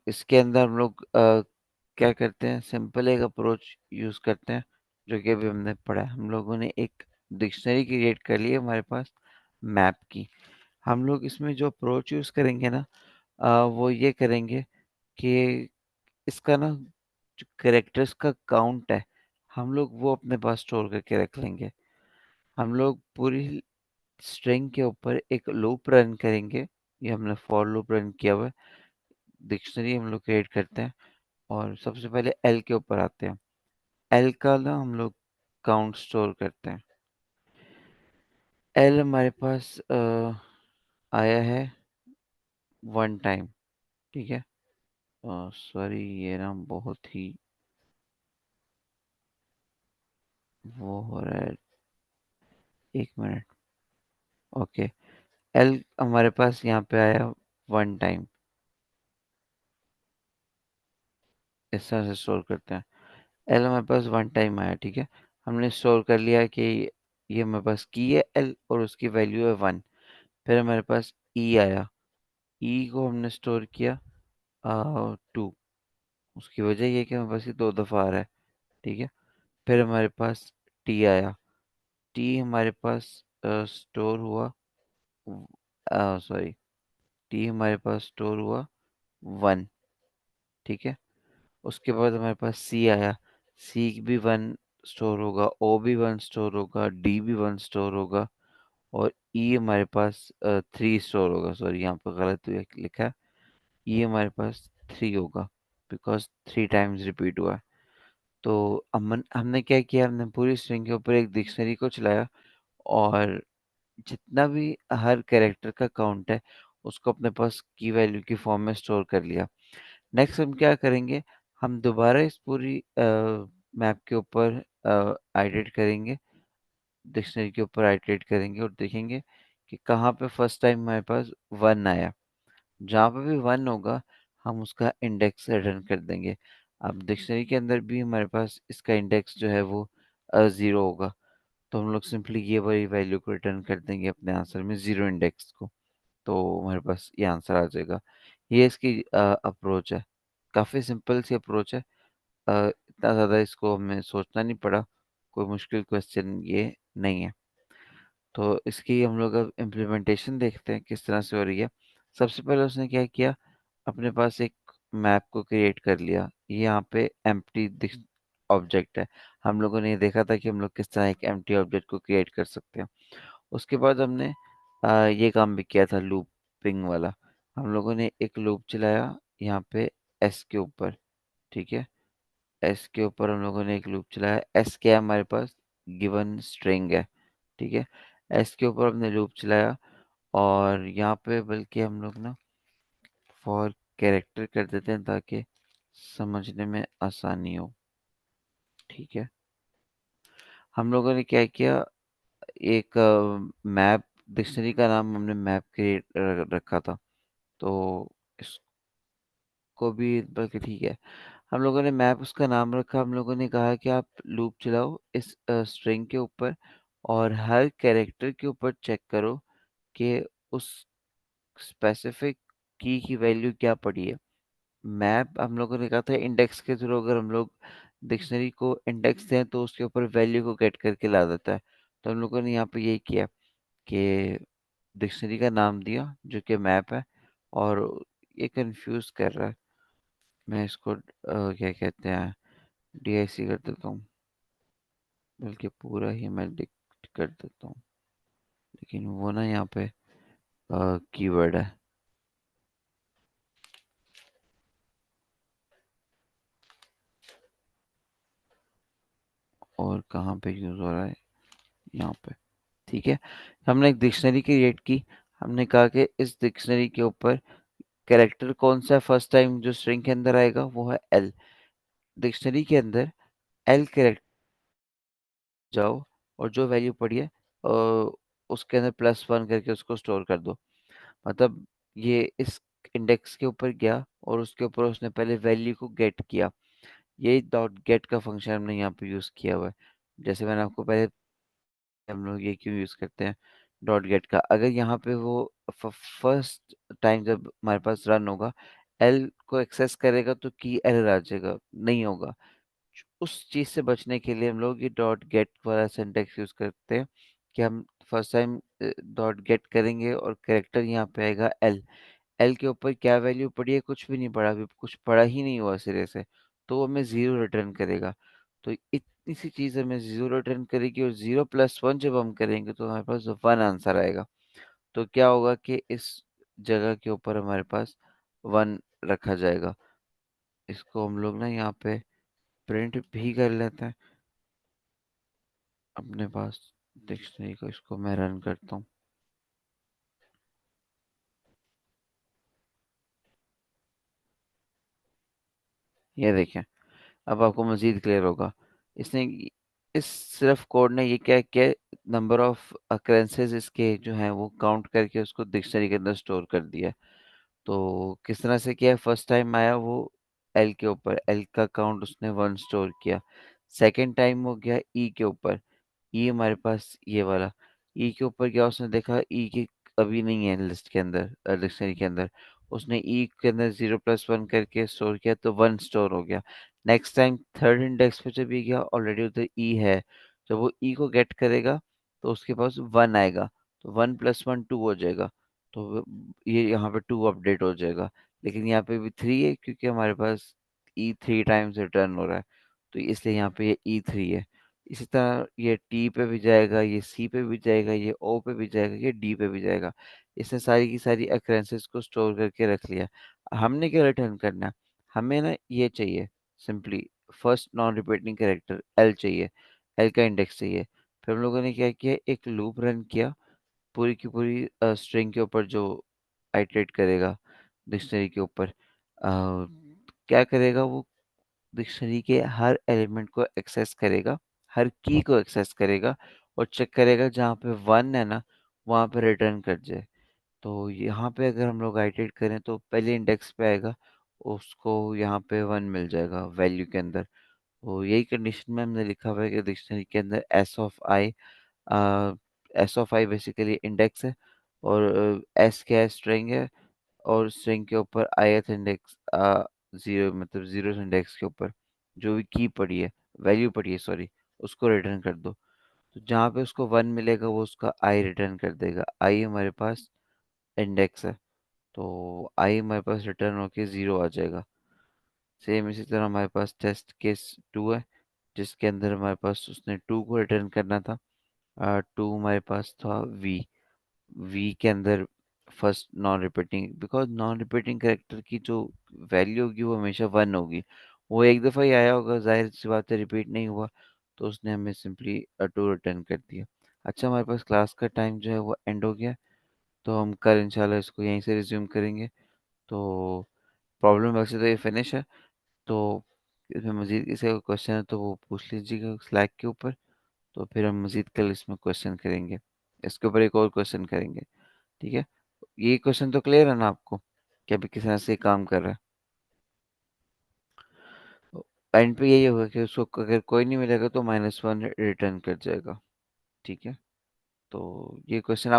इसके अंदर हम लोग क्या करते हैं, सिंपल एक अप्रोच यूज़ करते हैं जो कि अभी हमने पढ़ा है। हम लोगों ने एक डिक्शनरी क्रिएट कर ली है हमारे पास मैप की। हम लोग इसमें जो अप्रोच यूज़ करेंगे ना, वो ये करेंगे कि इसका ना जो कैरेक्टर्स का काउंट है, हम लोग वो अपने पास स्टोर करके रख लेंगे। हम लोग पूरी स्ट्रिंग के ऊपर एक लूप रन करेंगे। ये हमने फॉर लूप रन किया हुआ है। डिक्शनरी हम लोग क्रिएट करते हैं और सबसे पहले एल के ऊपर आते हैं। एल का ना हम लोग काउंट स्टोर करते हैं। एल हमारे पास आया है 1 टाइम, ठीक है। सॉरी, ये ना बहुत ही वो हो रहा है, 1 मिनट। ओके, एल हमारे पास यहाँ पे आया 1 टाइम। इस तरह से स्टोर करते हैं। एल हमारे पास 1 टाइम आया, ठीक है। हमने स्टोर कर लिया कि ये हमारे पास की है एल और उसकी वैल्यू है 1। फिर हमारे पास ई आया, ई को हमने स्टोर किया 2। उसकी वजह ये है कि हमारे पास ये 2 दफ़ा आ रहा है, ठीक है। फिर हमारे पास टी आया, टी हमारे पास स्टोर हुआ, सॉरी, टी हमारे पास स्टोर हुआ 1, ठीक है। उसके बाद हमारे पास सी आया, सी भी 1 स्टोर होगा, ओ भी 1 स्टोर होगा, डी भी 1 स्टोर होगा और ई हमारे पास 3 स्टोर होगा। सॉरी, यहाँ पर गलत लिखा है, ई हमारे पास 3 होगा बिकॉज 3 टाइम्स रिपीट हुआ है। तो हमने क्या किया, हमने पूरी स्ट्रिंग के ऊपर एक डिक्शनरी को चलाया और जितना भी हर कैरेक्टर का काउंट है उसको अपने पास की वैल्यू की फॉर्म में स्टोर कर लिया। नेक्स्ट हम क्या करेंगे, हम दोबारा इस पूरी मैप के ऊपर आइटरेट करेंगे, डिक्शनरी के ऊपर आइटरेट करेंगे और देखेंगे कि कहाँ पे फर्स्ट टाइम हमारे पास वन आया। जहाँ पे भी वन होगा हम उसका इंडेक्स रिटर्न कर देंगे। अब डिक्शनरी के अंदर भी हमारे पास इसका इंडेक्स जो है वो ज़ीरो होगा, तो हम लोग सिंपली ये वाली वैल्यू को रिटर्न कर देंगे अपने आंसर में, ज़ीरो इंडेक्स को। तो हमारे पास ये आंसर आ जाएगा। ये इसकी अप्रोच है, काफ़ी सिंपल सी अप्रोच है। इतना ज़्यादा इसको हमें सोचना नहीं पड़ा, कोई मुश्किल क्वेश्चन ये नहीं है। तो इसकी हम लोग अब इम्प्लीमेंटेशन देखते हैं किस तरह से हो रही है। सबसे पहले उसने क्या किया, अपने पास एक मैप को क्रिएट कर लिया। ये यहाँ पे एम्प्टी ऑब्जेक्ट है। हम लोगों ने ये देखा था कि हम लोग किस तरह एक एम्प्टी ऑब्जेक्ट को क्रिएट कर सकते हैं। उसके बाद हमने ये काम भी किया था लूपिंग वाला। हम लोगों ने एक लूप चलाया यहाँ पे एस के ऊपर, ठीक है। एस के ऊपर हम लोगों ने एक लूप चलाया। एस क्या है हमारे पास, गिवन स्ट्रिंग है, ठीक है। एस के ऊपर हमने लूप चलाया और यहाँ पे बल्कि हम लोग ना फॉर कैरेक्टर कर देते हैं ताकि समझने में आसानी हो, ठीक है। हम लोगों ने क्या किया, एक मैप, डिक्शनरी का नाम हमने मैप क्रिएट रखा था, तो इसको भी बल्कि ठीक है, हम लोगों ने मैप उसका नाम रखा। हम लोगों ने कहा कि आप लूप चलाओ इस स्ट्रिंग के ऊपर और हर कैरेक्टर के ऊपर चेक करो कि उस स्पेसिफिक की वैल्यू क्या पड़ी है। मैप हम लोगों ने कहा था इंडेक्स के थ्रू अगर हम लोग डिक्शनरी को इंडेक्स दें तो उसके ऊपर वैल्यू को गेट करके ला देता है। तो हम लोगों ने यहाँ पे यही किया कि डिक्शनरी का नाम दिया जो कि मैप है, और ये कंफ्यूज कर रहा है। मैं इसको क्या कहते हैं, डीआईसी कर देता हूँ, बल्कि पूरा ही मैं डिक्ट कर देता हूँ, लेकिन वो ना यहाँ पे कीवर्ड है और कहाँ पे यूज़ हो रहा है, यहाँ पे, ठीक है। हमने एक डिक्शनरी क्रिएट की। हमने कहा कि इस डिक्शनरी के ऊपर कैरेक्टर कौन सा फर्स्ट टाइम जो स्ट्रिंग के अंदर आएगा वो है एल। डिक्शनरी के अंदर एल कैरेक्टर जाओ और जो वैल्यू पड़ी है उसके अंदर प्लस वन करके उसको स्टोर कर दो। मतलब ये इस इंडेक्स के ऊपर गया और उसके ऊपर उसने पहले वैल्यू को गेट किया। यही डॉट गेट का फंक्शन हमने यहाँ पे यूज़ किया हुआ है। जैसे मैंने आपको पहले, हम लोग ये क्यों यूज़ करते हैं डॉट गेट का, अगर यहाँ पे वो फर्स्ट टाइम जब हमारे पास रन होगा एल को एक्सेस करेगा तो की एरर आ जाएगा, नहीं होगा। उस चीज़ से बचने के लिए हम लोग ये डॉट गेट वाला सिंटेक्स यूज़ करते हैं कि हम फर्स्ट टाइम डॉट गेट करेंगे और कैरेक्टर यहाँ पे आएगा एल। एल के ऊपर क्या वैल्यू पड़ी है, कुछ भी नहीं पड़ा, अभी कुछ पड़ा ही नहीं हुआ सिरे से, तो वो हमें ज़ीरो रिटर्न करेगा। तो इतनी सी चीज़ हमें ज़ीरो रिटर्न करेगी और ज़ीरो प्लस वन जब हम करेंगे तो हमारे पास वन आंसर आएगा। तो क्या होगा कि इस जगह के ऊपर हमारे पास वन रखा जाएगा। इसको हम लोग ना यहाँ पे प्रिंट भी कर लेते हैं अपने पास डिक्शनरी को। इसको मैं रन करता हूँ, ये देखें, अब आपको मजीद क्लियर होगा। इसने इस सिर्फ कोड ने ये क्या क्या नंबर ऑफ अकरेंसेस इसके जो हैं वो काउंट करके उसको डिक्शनरी के अंदर स्टोर कर दिया है। तो किस तरह से किया है, फर्स्ट टाइम आया वो एल के ऊपर, एल का काउंट उसने वन स्टोर किया। सेकंड टाइम हो गया ई के ऊपर, ई हमारे पास ये वाला, ई के ऊपर क्या उसने देखा, ई की अभी नहीं है लिस्ट के अंदर, डिक्शनरी के अंदर। उसने ई के अंदर जीरो प्लस वन करके स्टोर किया तो वन स्टोर हो गया। नेक्स्ट टाइम थर्ड इंडेक्स पे जब ये गया ऑलरेडी उधर ई है, जब वो ई को गेट करेगा तो उसके पास वन आएगा, तो वन प्लस वन टू हो जाएगा। तो ये यहाँ पे टू अपडेट हो जाएगा, लेकिन यहाँ पे भी थ्री है क्योंकि हमारे पास ई थ्री टाइम्स रिटर्न हो रहा है, तो इसलिए यहाँ पे ये ई थ्री है। इसी तरह ये टी पे भी जाएगा, ये सी पे भी जाएगा, ये ओ पे भी जाएगा, ये डी पे भी जाएगा। इसने सारी की सारी अक्रेंसेस को स्टोर करके रख लिया। हमने क्या रिटर्न करना है, हमें ना ये चाहिए simply first non repeating character L चाहिए, एल का इंडेक्स चाहिए। फिर हम लोगों ने क्या किया, एक लूप रन किया पूरी की पूरी स्ट्रिंग के ऊपर जो आइटरेट करेगा डिक्शनरी के ऊपर, क्या करेगा वो, डिक्शनरी के हर एलिमेंट को एक्सेस करेगा, हर की को एक्सेस करेगा और चेक करेगा जहाँ पे 1 है ना, वहाँ पे रिटर्न कर जाए। तो यहाँ पे अगर हम लोग आइटरेट करें तो पहले इंडेक्स पे आएगा, उसको यहाँ पे 1 मिल जाएगा वैल्यू के अंदर। तो यही कंडीशन में हमने लिखा हुआ है कि डिक्शनरी के अंदर S of I basically index है, और एस क्या है, स्ट्रिंग है, और स्ट्रिंग के ऊपर ith इंडेक्स जीरो, मतलब जीरो इंडेक्स के ऊपर जो भी की पड़ी है, वैल्यू पड़ी है सॉरी, उसको रिटर्न कर दो। तो जहाँ पे उसको 1 मिलेगा वो उसका आई रिटर्न कर देगा। आई हमारे पास इंडेक्स है, तो आई हमारे पास रिटर्न होके 0 आ जाएगा। सेम इसी तरह हमारे पास टेस्ट केस 2 है, जिसके अंदर हमारे पास उसने 2 को रिटर्न करना था। 2 हमारे पास था वी, वी के अंदर first non repeating, because non repeating character की जो वैल्यू होगी वो हमेशा 1 होगी। वो एक दफ़ा ही आया होगा, जाहिर सी बात है, रिपीट नहीं हुआ, तो उसने हमें सिंपली 2 रिटर्न कर दिया। अच्छा, हमारे पास क्लास का टाइम जो है वो एंड हो गया, तो हम कल इंशाल्लाह इसको यहीं से रिज्यूम करेंगे। तो प्रॉब्लम वैसे तो ये फिनिश है, तो इसमें मज़ीद किसी का क्वेश्चन है तो वो पूछ लीजिएगा स्लैक के ऊपर, तो फिर हम मज़ीद कल इसमें क्वेश्चन करेंगे, इसके ऊपर एक और क्वेश्चन करेंगे। ठीक है, ये क्वेश्चन तो क्लियर है ना आपको कि अभी किस तरह से ये काम कर रहा है? एंड पे यही होगा कि उसको अगर कोई नहीं मिलेगा तो -1 रिटर्न कर जाएगा। ठीक है, तो ये क्वेश्चन